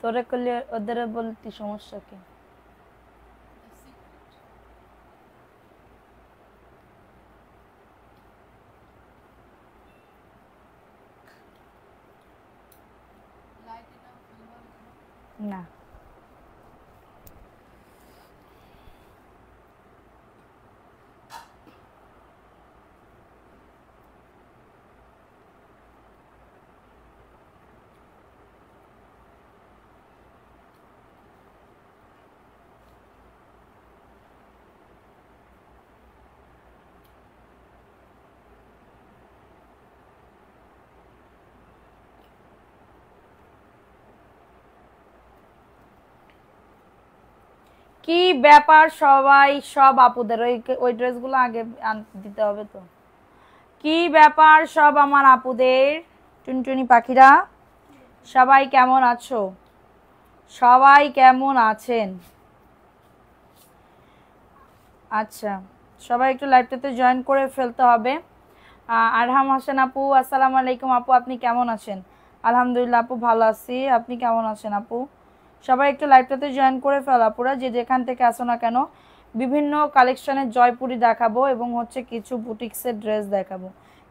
তোরে করলে ওদের বলতি সমস্যা কি? না কি ব্যাপার সবাই, সব আপুদের ওই ড্রেসগুলো আগে দিতে হবে তো। কি ব্যাপার সব আমার আপুদের, টুনটুনি পাখিরা, সবাই কেমন আছো? সবাই কেমন আছেন? আচ্ছা, সবাই একটু লাইভটাতে জয়েন করে ফেলতে হবে। আরহাম হাসান আপু, আসসালামু আলাইকুম আপু, আপনি কেমন আছেন? আলহামদুলিল্লাহ আপু, ভালো আছি। আপনি কেমন আছেন আপু? সবাই একটু লাইভটাতে জয়েন করে ফেল আপুরা, যে যেখান থেকে আসো না কেন। বিভিন্ন কালেকশনের জয়পুরি দেখাবো এবং হচ্ছে কিছু বুটিক্সের ড্রেস দেখাবো।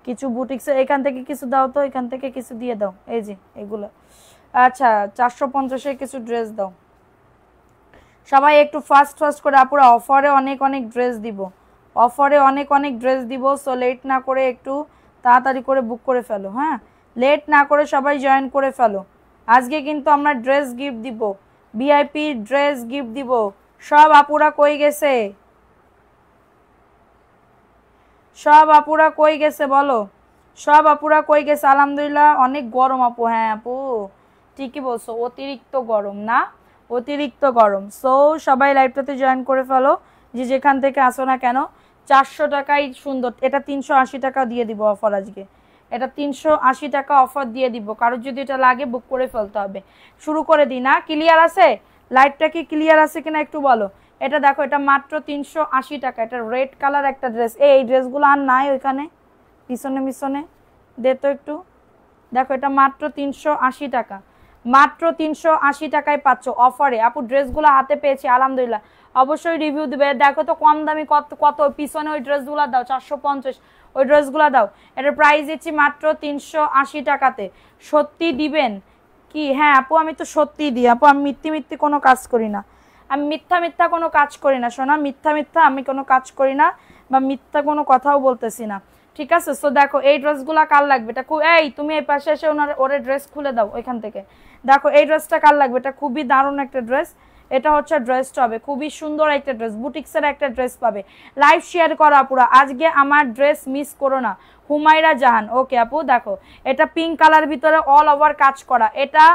কিছু বুটিক্সের এখান থেকে কিছু দাও তো, এখান থেকে কিছু দিয়ে দাও, এই যে এগুলো। আচ্ছা, 450-এর কিছু ড্রেস দাও সবাই একটু ফাস্ট ফাস্ট করে আপুরা। অফারে অনেক অনেক ড্রেস দিব, অফারে অনেক অনেক ড্রেস দিব। সো লেট না করে একটু তাড়াতাড়ি করে বুক করে ফেলো। হ্যাঁ, লেট না করে সবাই জয়েন করে ফেলো। আজকে কিন্তু আমরা ড্রেস গিফট দিব, ভিআইপি ড্রেস গিফট দিব। সব আপুরা কই গেছে? সব আপুরা কই গেছে বলো? সব আপুরা কই গেছে? আলহামদুলিল্লাহ অনেক গরম আপু। হ্যাঁ আপু, ঠিকই বলছো, অতিরিক্ত গরম না, অতিরিক্ত গরম। সো সবাই লাইভটাতে জয়েন করে ফেলো, যে যেখান থেকে আসো না কেন। 400 টাকাই সুন্দর, এটা 380 টাকা দিয়ে দিব অফার আজকে। এটা 380 টাকা অফার দিয়ে দিব, কারোর যদি এটা লাগে বুক করে ফেলতে হবে। শুরু করে দিই না? ক্লিয়ার আছে? লাইটটা কি ক্লিয়ার আছে কিনা একটু বলো। এটা দেখো, এটা মাত্র 380 টাকা। এটা রেড কালার একটা ড্রেস। এই ড্রেসগুলো আর নাই ওইখানে, পিছনে পিছনে দে তো একটু। দেখো, এটা মাত্র 380 টাকা, মাত্র 380 টাকায় পাচ্ছ অফারে। আপু ড্রেসগুলো হাতে পেয়েছি আলহামদুলিল্লাহ, অবশ্যই রিভিউ দিবে। দেখো তো কম দামি কত কত, পিছনে ওই ড্রেসগুলো দাও 450, ওই ড্রেসগুলো দাও। এটার প্রাইস দিচ্ছি মাত্র 380 টাকাতে। সত্যি দিবেন কি? হ্যাঁ আপু, আমি তো সত্যিই দিই আপু, আমি মিথ্যে মিথ্যে কোনো কাজ করি না, আমি মিথ্যা মিথ্যা কোনো কাজ করি না সোনা, মিথ্যা মিথ্যা আমি কোনো কাজ করি না, বা মিথ্যা কোনো কথাও বলতেছি না, ঠিক আছে? সো দেখো, এই ড্রেসগুলো কার লাগবে? এটা এই তুমি এই পাশে এসে ওরে ড্রেস খুলে দাও ওইখান থেকে। দেখো এই ড্রেসটা কার লাগবে? এটা খুবই দারুণ একটা ড্রেস। এটা হচ্ছে ড্রেসটা হবে খুবই সুন্দর একটা ড্রেস, বুটিক্সের একটা ড্রেস পাবে। লাইভ শেয়ার করো আপুরা, আজকে আমার ড্রেস মিস করো না। হুমায়রা জাহান, ওকে আপু। দেখো, এটা পিঙ্ক কালার ভিতরে অল ওভার কাজ করা। এটা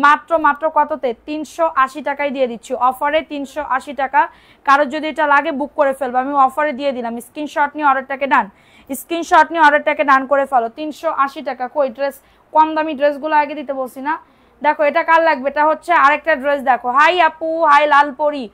মাত্র মাত্র কততে? 380 টাকায় দিয়ে দিচ্ছি অফারে, 380 টাকা। কারোর যদি এটা লাগে বুক করে ফেলবো, আমি অফারে দিয়ে দিলাম। স্ক্রিনশট নিয়ে অর্ডারটাকে ডান, স্ক্রিনশট নিয়ে অর্ডারটাকে ডান করে ফেলো। 380 টাকা। কই ড্রেস? কম দামি ড্রেসগুলো আগে দিতে বলছি না? দেখো এটা কার লাগবে? এটা হচ্ছে আরেকটা ড্রেস। দেখো, হাই আপু, হাই লালপরি,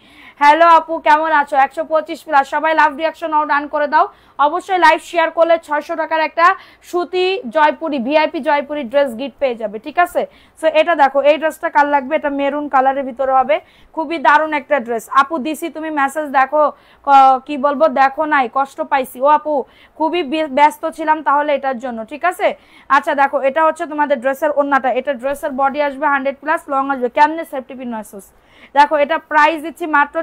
হ্যালো আপু, কেমন আছো? 125+। সবাই লাভ রিয়াকশন ডান করে দাও। অবশ্যই লাইভ শেয়ার করলে 600 টাকার একটা সুতি Jaipuri, VIP Jaipuri dress gift পেয়ে যাবে, ঠিক আছে? সো এটা দেখো, এই ড্রেসটা কার লাগবে? এটা মেরুন কালারের ভিতরে হবে, খুবই দারুণ একটা ড্রেস। আপু দিছি, তুমি মেসেজ দেখো, কি বলবো, দেখো নাই, কষ্ট পাইছি। ও আপু খুবই ব্যস্ত ছিলাম তাহলে এটার জন্য, ঠিক আছে? আচ্ছা দেখো, এটা হচ্ছে তোমাদের ড্রেসের ওন্নাটা। এটা ড্রেসের বডি আসবে 100+, লং আসবে। কেমনে সেফটি পিন নয়সোস। দেখো, এটা প্রাইস দিচ্ছি মাত্র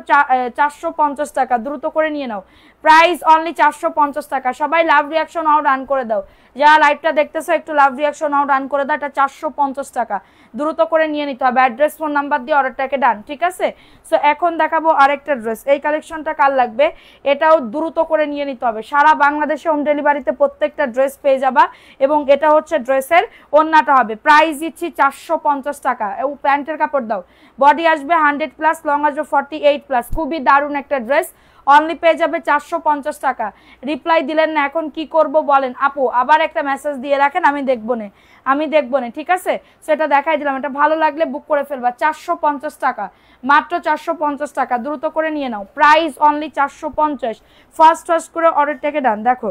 450 টাকা। দ্রুত করে নিয়ে নাও, প্রাইস অনলি 450 টাকা। সবাই লাভ রিয়াকশন ডান করে দাও, যারা লাইভটা দেখতেছো একটু লাভ রিয়াকশন ডান করে দাও। এটা 450 টাকা, দ্রুত করে নিয়ে নিতে হবে। অ্যাড্রেস, ফোন নাম্বার দিয়ে অর্ডারটাকে ডান, ঠিক আছে? সো এখন দেখাবো আরেকটা ড্রেস। এই কালেকশনটা কার লাগবে? এটাও দ্রুত করে নিয়ে নিতে হবে। সারা বাংলাদেশে হোম ডেলিভারিতে প্রত্যেকটা ড্রেস পেয়ে যাবা। এবং এটা হচ্ছে ড্রেসের ওন্নাটা হবে। প্রাইস দিচ্ছি 450 টাকা। প্যান্টের কাপড় দাও, বডি আসবে 100+, লং আসবে 48+। খুবই দারুণ একটা ড্রেস, অনলি পেয়ে যাবে 450 টাকা। রিপ্লাই দিলেন না, এখন কি করব বলেন? আপু আবার একটা মেসেজ দিয়ে রাখেন, আমি দেখবো না, আমি দেখবো না, ঠিক আছে? সেটা দেখাই দিলাম। এটা ভালো লাগলে বুক করে ফেলবা। 450 টাকা, মাত্র 450 টাকা। দ্রুত করে নিয়ে নাও, প্রাইস অনলি 450। ফার্স্ট করে অর্ডারটাকে ডান। দেখো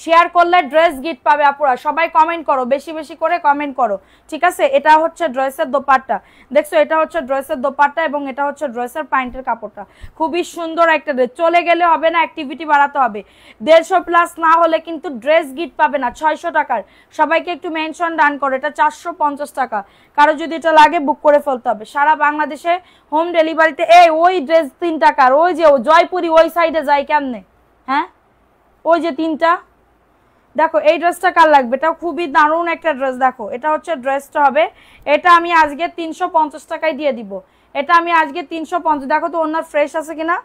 শেয়ার করলে ড্রেস গিফট পাবে আপুরা, সবাই কমেন্ট করো, বেশি বেশি করে কমেন্ট করো, ঠিক আছে। এটা হচ্ছে ড্রেসের দোপাট্টা, দেখছো এটা হচ্ছে ড্রেসের দোপাট্টা এবং এটা হচ্ছে ড্রেসের প্যান্টের কাপড়টা, খুবই সুন্দর একটা ড্রেস। চলে গেলে হবে না, অ্যাক্টিভিটি বাড়াতে হবে। 150 প্লাস না হলে কিন্তু ড্রেস গিফট পাবে না। 600 টাকার, সবাইকে একটু মেনশন ডান করো। এটা 450 টাকা, কারো যদি এটা লাগে বুক করে ফেলতে হবে। সারা বাংলাদেশে হোম ডেলিভারিতে। এই ওই ড্রেস 3 টাকার, ওই যে জয়পুরি ওই সাইডে যায় কেমনে, হ্যাঁ ওই যে 3টা, দেখো এই ড্রেসটা কার লাগবে, এটা খুবই দারুণ একটা ড্রেস। দেখো এটা হচ্ছে ড্রেসটা হবে, এটা আমি আজকে 350 টাকায় দিয়ে দিব। এটা আমি আজকে 350, দেখো তো ওনার ফ্রেশ আছে কিনা,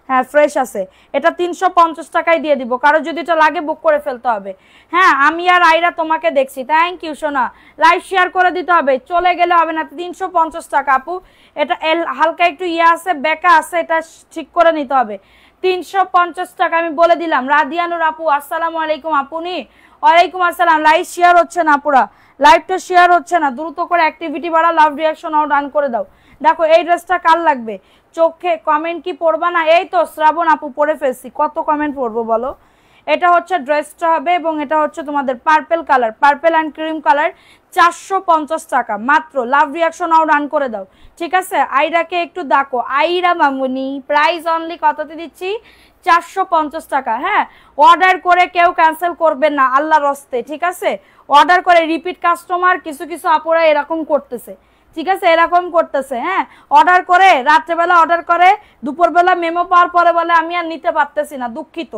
হ্যাঁ ফ্রেশ আছে। এটা 350 টাকায় দিয়ে দিব, কারো যদি এটা লাগে বুক করে ফেলতে হবে। হ্যাঁ আমি আর আইরা তোমাকে দেখছি, থ্যাংক ইউ সোনা। লাইভ শেয়ার করে দিতে হবে, চলে গেলে হবে না। 350 টাকা আপু, এটা হালকা একটু আছে, বেকা আছে, এটা ঠিক করে নিতে হবে। 350 টাকা আমি বলে দিলাম। রাদিয়ানুর আপু আসসালামু আলাইকুম। আপনি ওয়ালাইকুম আসসালাম। লাইভ শেয়ার হচ্ছে না পুরা, লাইভটা শেয়ার হচ্ছে না, দ্রুত করে অ্যাক্টিভিটি বাড়া, লাভ রিয়াকশন আও ডান করে দাও। দেখো এই ড্রেসটা কার লাগবে, চোখে কমেন্ট কি পড়বা না? এই তো শ্রাবণ আপু পড়ে ফেলছি, কত কমেন্ট পড়বো বলো। এটা হচ্ছে ড্রেসটা হবে এবং এটা হচ্ছে তোমাদের purple colour, purple and cream colour. 450 টাকা মাত্র, লাভ রিয়াকশন আও ডান করে দাও, ঠিক আছে। আইরাকে একটু ডাকো, আইরা মামুনি। প্রাইস অনলি কততে দিচ্ছি, 450 টাকা। হ্যাঁ অর্ডার করে কেউ ক্যান্সেল করবেন না আল্লাহর হস্তে, ঠিক আছে। অর্ডার করে রিপিট কাস্টমার কিছু কিছু আপুরা এরকম করতেছে, ঠিক আছে, এরকম করতেছে। হ্যাঁ অর্ডার করে রাত্রেবেলা, অর্ডার করে দুপুরবেলা মেমো পাওয়ার পরে বলে আমি আর নিতে পারতেছি না, দুঃখিত,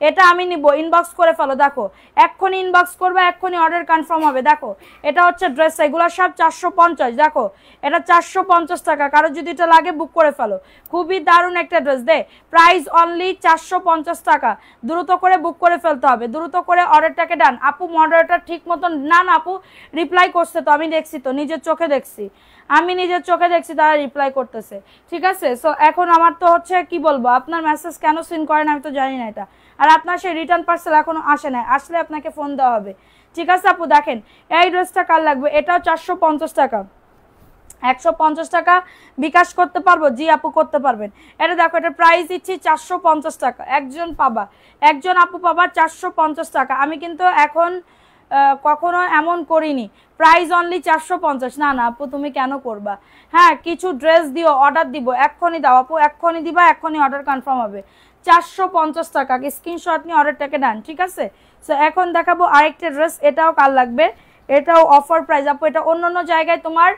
এটা আমি নিব, ইনবক্স করে ফেলো। দেখো এক্ষুনি ইনবক্স করবে, এক্ষুনি অর্ডার কনফার্ম হবে। দেখো এটা হচ্ছে ড্রেস, এগুলো সব 450। দেখো এটা 450 টাকা, কারো যদি এটা লাগে বুক করে ফেলো, খুবই দারুণ একটা ড্রেস দে। প্রাইস অনলি 450 টাকা, দ্রুত করে বুক করে ফেলতে হবে, দ্রুত করে অর্ডারটাকে ডান। আপু মডারেটর ঠিক মতন না, আপু রিপ্লাই করছে তো, আমি দেখছি তো, নিজের চোখে দেখছি, আমি নিজের চোখে দেখছি তারা রিপ্লাই করতেছে, ঠিক আছে। সো এখন আমার তো হচ্ছে কি বলবো, আপনার মেসেজ কেন সিন করেন আমি তো জানি না এটা, আর আপনার সেই রিটার্ন পার্সেল এখনো আসে না, আসলে আপনাকে ফোন দেওয়া হবে, ঠিক আছে আপু। দেখেন এই ড্রেসটা কার লাগবে, এটাও 450 টাকা। 150 টাকা বিকাশ করতে পারবো? জি আপু করতে পারবেন। এটা দেখো এটা প্রাইস দিচ্ছি 450 টাকা, একজন পাবা, একজন আপু পাবা 450 টাকা। আমি কিন্তু এখন কখনো এমন করিনি। Price only 450। না না আপু তুমি কেন করবা, হ্যাঁ কিছু ড্রেস দিও, অর্ডার দিব, এক্ষুনি দাও আপু, এক্ষুনি দিবা, এক্ষুনি অর্ডার কনফার্ম হবে। 450 টাকা, স্ক্রিনশট নিয়ে অর্ডারটাকে ডান, ঠিক আছে। সো এখন দেখাবো আরেকটা ড্রেস, এটাও কার লাগবে, এটাও অফার প্রাইস আপু। এটা অন্য জায়গায় তোমার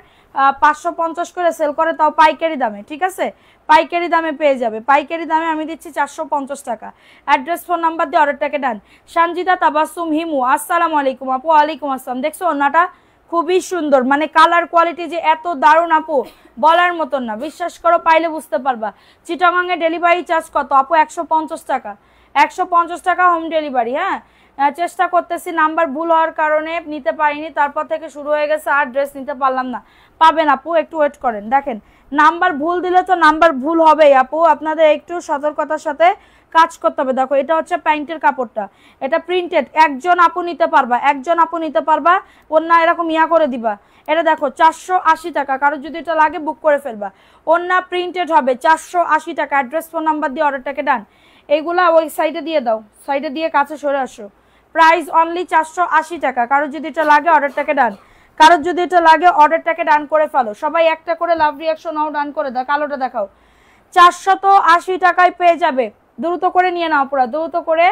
550 করে সেল করে, তাও পাইকারি দামে, ঠিক আছে, পাইকারি দামে পেয়ে যাবে, পাইকারি দামে আমি দিচ্ছি 450 টাকা। অ্যাড্রেস ফোন নাম্বার দিয়ে অর্ডারটাকে ডান। সঞ্জিতা তাবাসুম হিমু আসসালামু আলাইকুম আপু। ওয়ালাইকুম আসসালাম। দেখছো ওনাটা খুবই সুন্দর, মানে কালার কোয়ালিটি যে এত দারুণ আপু বলার মতন না, বিশ্বাস করো পাইলে বুঝতে পারবা। চিটাগাংয়ে ডেলিভারি চার্জ কত আপু? 150 টাকা, 150 টাকা হোম ডেলিভারি। হ্যাঁ চেষ্টা করতেছি, নাম্বার ভুল হওয়ার কারণে নিতে পারিনি, তারপর থেকে শুরু হয়ে গেছে আর ড্রেস নিতে পারলাম না। পাবেন আপু, একটু ওয়েট করেন। দেখেন নাম্বার ভুল দিলে তো নাম্বার ভুল হবেই আপু, আপনাদের একটু সতর্কতার সাথে কাজ করতে হবে। দেখো এটা হচ্ছে প্যান্টের কাপড়টা, এটা প্রিন্টেড, একজন আপু নিতে পারবা, একজন আপু নিতে পারবা, ওন্না এরকম ইয়া করে দিবা। এটা দেখো 480 টাকা, কারো যদি এটা লাগে বুক করে ফেলবা। ওন্না প্রিন্টেড হবে 480 টাকা। অ্যাড্রেস ফোন নাম্বার দিয়ে অর্ডারটাকে ডান। এইগুলা ওই সাইডে দিয়ে দাও, সাইডে দিয়ে কাছে সরে আসো। প্রাইস অনলি 480 টাকা, কারো যদি এটা লাগে অর্ডারটাকে ডান, কারোর যদি এটা লাগে অর্ডারটাকে ডান করে ফেলো। সবাই একটা করে লাভ রিয়াকশন নাও, ডান করে দাও। কালোটা দেখাও, 480 টাকায় পেয়ে যাবে, দ্রুত করে নিয়ে নাও পুরা, দ্রুত করে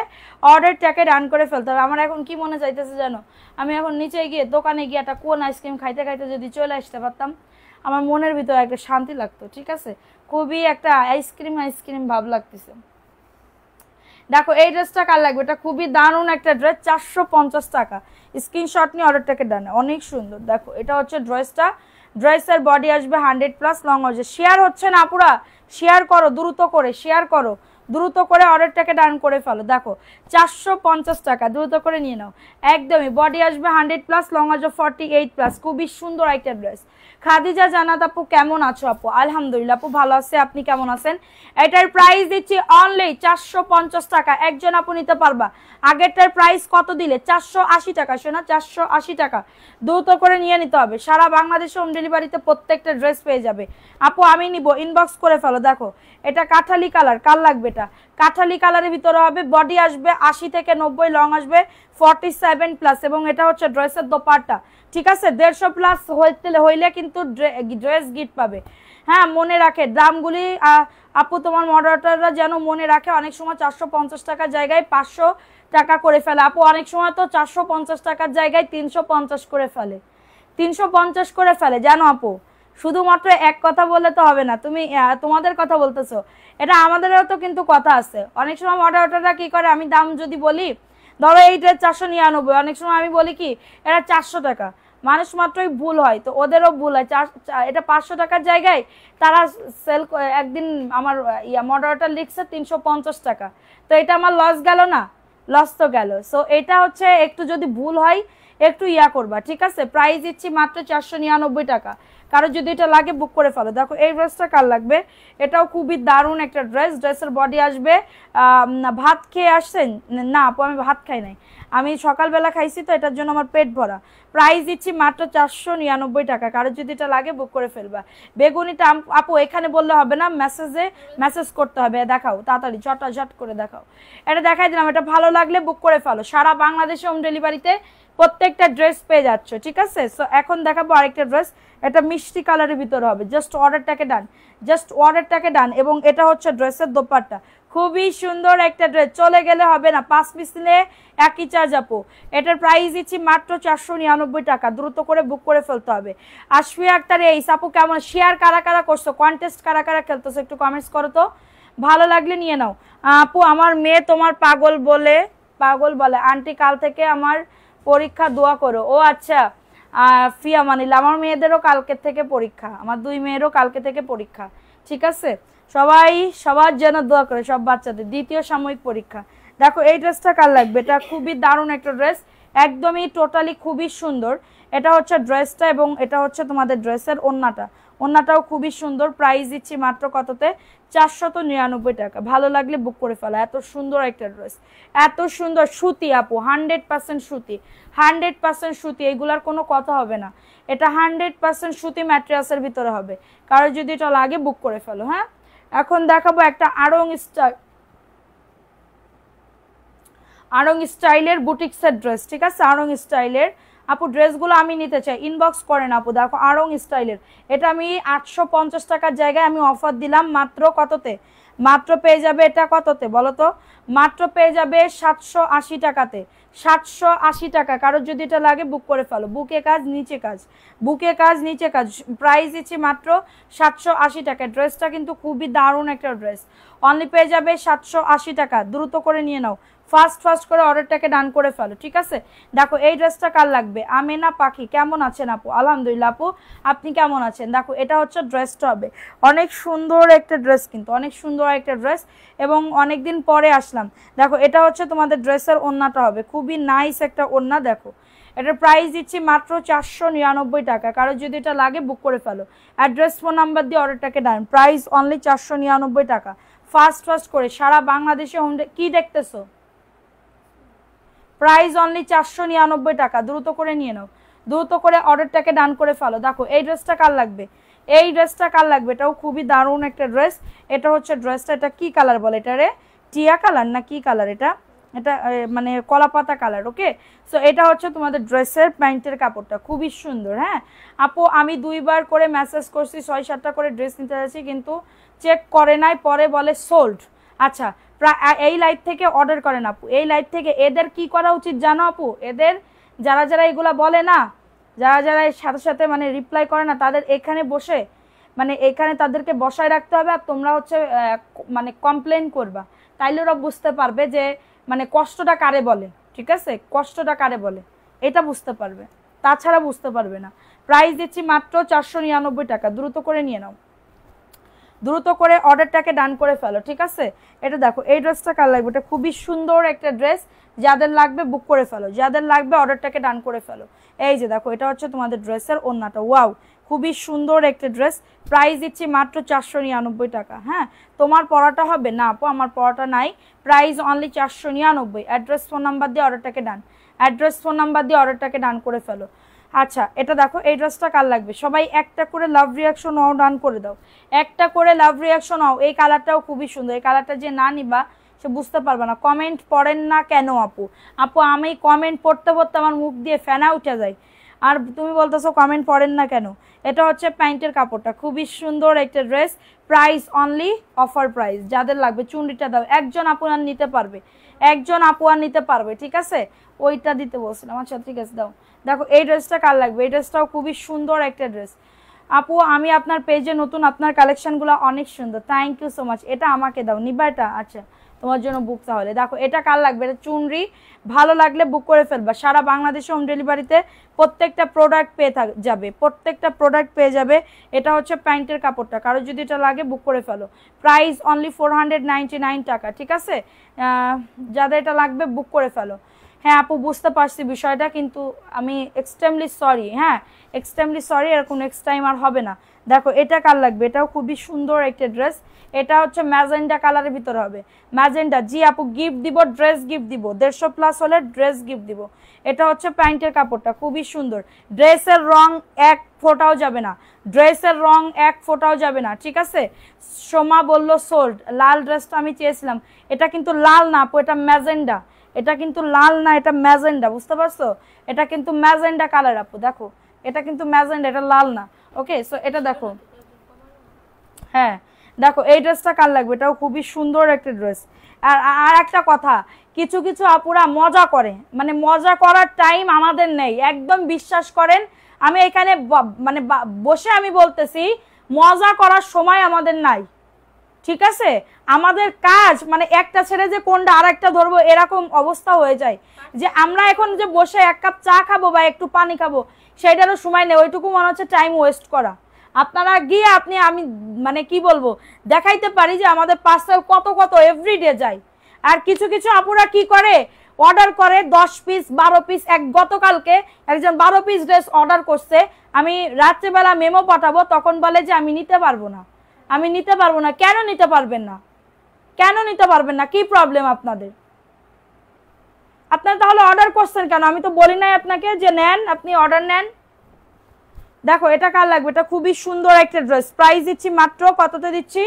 অর্ডারটাকে ডান করে ফেলতে হবে। আমার এখন কি মনে চাইতেছে জানো, আমি এখন নিচে গিয়ে দোকানে গিয়ে একটা কোন আইসক্রিম খাইতে খাইতে যদি চলে আসতে পারতাম, আমার মনের ভিতরে একটা শান্তি লাগতো, ঠিক আছে, খুবই একটা আইসক্রিম আইসক্রিম ভাব লাগতেছে। দেখো এই ড্রেসটা কার লাগবে, এটা খুবই দারুণ একটা ড্রেস, 450 টাকা। স্ক্রিনশট নিয়ে অর্ডারটাকে ডান, অনেক সুন্দর। দেখো এটা হচ্ছে ড্রেসটা, ড্রেসের বডি আসবে 100+ লং আসবে। শেয়ার হচ্ছে না পুরা, শেয়ার করো দ্রুত করে, শেয়ার করো দ্রুত করে, অর্ডারটাকে ডান করে ফেলো। দেখো 450 টাকা, দ্রুত করে নিয়ে নাও। একদমই বডি আসবে 100+, লং আসবে 48+, খুবই সুন্দর একটা ড্রেস। খাদিজা জানাত আপু কেমন আছো আপু? আলহামদুলিল্লাহ আপু ভালো আছে, আপনি কেমন আছেন? এটার প্রাইস দিচ্ছি অনলি 450 টাকা, একজন আপু নিতে পারবা। আগেরটার প্রাইস কত দিলে? 480 টাকা, শোনা 480 টাকা, দ্রুত করে নিয়ে নিতে হবে। সারা বাংলাদেশে হোম ডেলিভারিতে প্রত্যেকটা ড্রেস পেয়ে যাবে আপু, আমি নিব, ইনবক্স করে ফেলো। দেখো এটা কাঠালি কালার, কার লাগবে এটা? এটা কাঠালি কালারের ভিতরে হবে, বডি আসবে 80 থেকে 90, লং আসবে 47+, এবং এটা হচ্ছে ড্রেসের দোপাট্টা, ঠিক আছে। 150+ হইলে কিন্তু ড্রেস গিফট পাবে। হ্যাঁ, মনে রাখে দামগুলি আপু, তোমার মডারেটররা যেন মনে রাখে, অনেক সময় 450 টাকার জায়গায় 500 টাকা করে ফেলে আপু, অনেক সময় তো 450 টাকার জায়গায় 350 করে ফেলে, 350 করে ফেলে, জানো আপু। শুধুমাত্র এক কথা বললে তো হবে না, তুমি তোমাদের কথা বলতেছো, এটা আমাদেরও তো কিন্তু কথা আছে। অনেক সময় মডারেটররা কি করে, আমি দাম যদি বলি, ধরো এই ড্রেস 499, অনেক সময় আমি বলি কি এটা 400 টাকা, মানুষ মাত্রই ভুল হয়, তো ওদেরও ভুল হয়, এটা 500 টাকার জায়গায় তারা সেল, একদিন আমার মডারেটর লিখছে 350 টাকা, তো এটা আমার লস গেল না, লস তো গেল। সো এটা হচ্ছে একটু যদি ভুল হয় একটু করবা, ঠিক আছে। প্রাইস দিচ্ছি মাত্র 499 টাকা, কারো যদি এটা লাগে বুক করে ফেলো। দেখো এই ড্রেসটা কার লাগবে, এটাও খুবই দারুণ একটা ড্রেস, ড্রেসের বডি আসবে, ভাত খেয়ে আসছেন না আপু? আমি ভাত খাই নাই, আমি সকালবেলা খাইছি, তো এটার জন্য আমার পেট ভরা। প্রাইস দিচ্ছি মাত্র 499 টাকা, কারো যদি এটা লাগে বুক করে ফেলবা। বেগুনিটা আপু এখানে বললে হবে না, মেসেজ করতে হবে। দেখাও তাড়াতাড়ি, ঝট করে দেখাও। এটা দেখাই দিলাম, এটা ভালো লাগলে বুক করে ফেলো। সারা বাংলাদেশে হোম ডেলিভারিতে প্রত্যেকটা ড্রেস পেয়ে যাচ্ছ, ঠিক আছে। সো এখন দেখাবো আরেকটা ড্রেস, এটা মিষ্টি কালারের ভিতরে হবে, জাস্ট অর্ডারটাকে ডান, এবং এটা হচ্ছে ড্রেসের দোপাট্টা, খুবই সুন্দর একটা ড্রেস, চলে গেলে হবে না, 5 পিস নিলে একই চার্জ আপু। এটার প্রাইস দিচ্ছি মাত্র 499 টাকা, দ্রুত করে বুক করে ফেলতে হবে। আশফিয়া আক্তার এই আপু কেমন, শেয়ার কারা কারা করছো, কন্টেস্ট কারা কারা খেলতেছো, একটু কমেন্টস করো তো, ভালো লাগলে নিয়ে নাও। আপু আমার মেয়ে তোমার পাগল বলে আন্টি কাল থেকে আমার পরীক্ষা, দোয়া করো। ও আচ্ছা, ফিয়া মানিলা, আমার মেয়েদেরও কালকে থেকে পরীক্ষা, আমার 2 মেয়েরও কালকে থেকে পরীক্ষা, ঠিক আছে। সবার যেন দোয়া করে, সব বাচ্চাদের দ্বিতীয় সাময়িক পরীক্ষা। দেখো এই ড্রেসটা কার লাগবে, এটা খুবই দারুণ একটা ড্রেস, একদমই টোটালি খুবই সুন্দর। এটা হচ্ছে ড্রেসটা, এবং এটা হচ্ছে তোমাদের ড্রেসের ওন্নাটাও খুবই সুন্দর। প্রাইস দিচ্ছি মাত্র কততে, 499 টাকা। ভালো লাগলে বুক করে ফেলা, এত সুন্দর একটা ড্রেস, এত সুন্দর সুতি আপু, 100% সুতি, 100% সুতি, এগুলার কোনো কথা হবে না, এটা 100% সুতি ম্যাটেরিয়ালসের ভিতরে হবে। কারো যদি এটা লাগে বুক করে ফেলো। হ্যাঁ, এখন দেখাবো একটা আড়ং স্টাইলের বুটিক্সের ড্রেস, ঠিক আছে। আড়ং স্টাইলের আপু ড্রেসগুলো আমি নিতে চাই, ইনবক্স করেন আপু। দেখো আড়ং স্টাইলের, এটা আমি 850 টাকার জায়গায় আমি অফার দিলাম মাত্র কততে, মাত্র পেয়ে যাবে এটা কততে বলো তো, মাত্র পেয়ে যাবে 780 টাকাতে, 780 টাকা। কারোর যদি এটা লাগে বুক করে ফেলো, বুকে কাজ নিচে কাজ, প্রাইস দিচ্ছি মাত্র 780 টাকা। ড্রেসটা কিন্তু খুবই দারুণ একটা ড্রেস, অনলি পেয়ে যাবে 780 টাকা, দ্রুত করে নিয়ে নাও, ফাস্ট করে অর্ডারটাকে ডান করে ফেলো, ঠিক আছে। দেখো এই ড্রেসটা কার লাগবে, আমেনা পাখি কেমন আছেন আপু? আলহামদুলিল্লাহ আপু, আপনি কেমন আছেন? দেখো এটা হচ্ছে ড্রেসটা হবে, অনেক সুন্দর একটা ড্রেস, কিন্তু অনেক সুন্দর একটা ড্রেস, এবং অনেকদিন পরে আসলাম। দেখো এটা হচ্ছে তোমাদের ড্রেসের ওড়নাটা হবে, খুবই নাইস একটা ওড়না। দেখো এটার প্রাইস দিচ্ছি মাত্র 499 টাকা, কারো যদি এটা লাগে বুক করে ফেলো। অ্যাড্রেস ফোন নাম্বার দিয়ে অর্ডারটাকে ডান, প্রাইস অনলি 499 টাকা। ফাস্ট করে সারা বাংলাদেশে হোম, কি দেখতেছো, প্রাইস অনলি 499 টাকা, দ্রুত করে নিয়ে নাও, দ্রুত করে অর্ডারটাকে ডান করে ফেলো। দেখো এই ড্রেসটা কার লাগবে, এটাও খুবই দারুণ একটা ড্রেস। এটা হচ্ছে ড্রেসটা, এটা কি কালার বলে, এটা রে টিয়া কালার না কি কালার, এটা মানে কলাপাতা কালার, ওকে। সো এটা হচ্ছে তোমাদের ড্রেসের প্যান্টের কাপড়টা, খুবই সুন্দর। হ্যাঁ আপু, আমি 2বার করে মেসেজ করছি, 6-7টা করে ড্রেস নিতে যাচ্ছি, কিন্তু চেক করে নাই, পরে বলে সোল্ড। আচ্ছা, এই লাইভ থেকে অর্ডার করেন আপু, এই লাইভ থেকে। এদের কি করা উচিত জানো আপু, এদের যারা এগুলা বলে না, যারা সাথে সাথে মানে রিপ্লাই করে না, তাদের এখানে বসে, মানে এখানে তাদেরকে বসায় রাখতে হবে, আর তোমরা হচ্ছে মানে কমপ্লেন করবা, তাইলে ওরা বুঝতে পারবে যে মানে কষ্টটা কারে বলে, ঠিক আছে, কষ্টটা কারে বলে এটা বুঝতে পারবে, তাছাড়া বুঝতে পারবে না। প্রাইস দিচ্ছি মাত্র 499 টাকা, দ্রুত করে নিয়ে নাও, দ্রুত করে অর্ডারটাকে ডান করে ফেলো, ঠিক আছে। এটা দেখো এই ড্রেসটা কার লাগবে, এটা খুবই সুন্দর একটা ড্রেস, যাদের লাগবে বুক করে ফেলো, যাদের লাগবে অর্ডারটাকে ডান করে ফেলো। এই যে দেখো এটা হচ্ছে তোমাদের ড্রেসের ওড়নাটা, ওয়াও খুবই সুন্দর একটা ড্রেস। প্রাইস দিচ্ছি মাত্র 499 টাকা। হ্যাঁ, তোমার পড়াটা হবে না আপু, আমার পড়াটা নাই, price only 499। Address phone number দিয়ে অর্ডারটাকে ডান, অ্যাড্রেস ফোন নাম্বার দিয়ে অর্ডারটাকে ডান করে ফেলো। আচ্ছা এটা দেখো, এই ড্রেসটা কার লাগবে? সবাই একটা করে লাভ রিয়াকশন নাও, ডান করে দাও, একটা করে লাভ রিয়াকশন নাও। এই কালারটাও খুবই সুন্দর, এই কালারটা যে না নিবা সে বুঝতে পারবে না। কমেন্ট পড়েন না কেন আপু? আপু আমি কমেন্ট পড়তে পড়তে আমার মুখ দিয়ে ফেনা উঠে যায়, আর তুমি বলতেছো কমেন্ট পড়েন না কেন? এটা হচ্ছে প্যান্টের কাপড়টা, খুবই সুন্দর একটা dress, price only offer price. যাদের লাগবে চুনরিটা দাও, একজন আপু আর নিতে পারবে, একজন আপু আর নিতে পারবে, ঠিক আছে? ওইটা দিতে বলছিলাম, আচ্ছা ঠিক আছে দাও। দেখো এই ড্রেসটা কার লাগবে? এই ড্রেসটাও খুবই সুন্দর একটা ড্রেস। আপু আমি আপনার পেজে নতুন, আপনার কালেকশনগুলো অনেক সুন্দর, থ্যাংক ইউ সো মাচ। এটা আমাকে দাও, নিবা এটা? আচ্ছা তোমার জন্য বুক তাহলে। দেখো এটা কার লাগবে? এটা চুনরি, ভালো লাগলে বুক করে ফেলবা। সারা বাংলাদেশে হোম ডেলিভারিতে প্রত্যেকটা প্রোডাক্ট পেয়ে যাবে, প্রত্যেকটা প্রোডাক্ট পেয়ে যাবে। এটা হচ্ছে প্যান্টের কাপড়টা, কারো যদি এটা লাগে বুক করে ফেলো, প্রাইস অনলি 499 টাকা, ঠিক আছে? যাদের এটা লাগবে বুক করে ফেলো। হ্যাঁ আপু বুঝতে পারছি বিষয়টা, কিন্তু আমি এক্সট্রিমলি সরি, হ্যাঁ এক্সট্রিমলি সরি, এরকম নেক্সট টাইম আর হবে না। দেখো এটা কার লাগবে? এটাও খুবই সুন্দর একটা ড্রেস, এটা হচ্ছে ম্যাজেন্ডা কালারের ভিতরে হবে, ম্যাজেন্ডা। জি আপু গিফট দিব, ড্রেস গিফট দিব, 150 প্লাস হলে ড্রেস গিফট দিব। এটা হচ্ছে প্যান্টের কাপড়টা, খুবই সুন্দর। ড্রেসের রং এক ফোঁটাও যাবে না, ড্রেসের রং এক ফোঁটাও যাবে না, ঠিক আছে? সোমা বলল সোল্ড, লাল ড্রেসটা আমি চেয়েছিলাম, এটা কিন্তু লাল না আপু, এটা ম্যাজেন্ডা, এটা কিন্তু লাল না, এটা ম্যাজেন্ডা, বুঝতে পারছো? এটা কিন্তু ম্যাজেন্ডা কালার আপু, দেখো এটা কিন্তু ম্যাজেন্ডা, এটা লাল না। ওকে সো এটা দেখো, হ্যাঁ দেখো এই ড্রেসটা কার লাগবে? এটাও খুবই সুন্দর একটা ড্রেস। আর আর একটা কথা, কিছু কিছু আপুরা মজা করে, মানে মজা করার টাইম আমাদের নেই, একদম বিশ্বাস করেন। আমি এখানে মানে বসে আমি বলতেছি, মজা করার সময় আমাদের নাই, ঠিক আছে? আমাদের কাজ মানে একটা ছেড়ে যে কোনটা আর একটা ধরবো এরকম অবস্থা হয়ে যায়, যে আমরা এখন যে বসে এক কাপ চা খাবো বা একটু পানি খাবো সেইটারও সময় নেই, ওইটুকু মনে হচ্ছে টাইম ওয়েস্ট করা। আপনারা গিয়ে আমি মানে কি বলবো, দেখাইতে পারি যে আমাদের পার্সেল কত কত এভরিডে যায়। আর কিছু কিছু আপুরা কি করে, অর্ডার করে 10 পিস 12 পিস। গতকালকে একজন 12 পিস ড্রেস অর্ডার করছে, আমি রাত্রেবেলা মেমো পাঠাবো, তখন বলে যে আমি নিতে পারবো না, আমি নিতে পারবো না। কেন নিতে পারবেন না? কেন নিতে পারবেন না? কি প্রবলেম আপনাদের? আপনারা তাহলে অর্ডার করছেন কেন? আমি তো বলি নাই আপনাকে যে নেন, আপনি অর্ডার নেন। দেখো এটা কার লাগবে? এটা খুবই সুন্দর একটা ড্রেস, প্রাইস দিচ্ছি মাত্র কততে দিচ্ছি?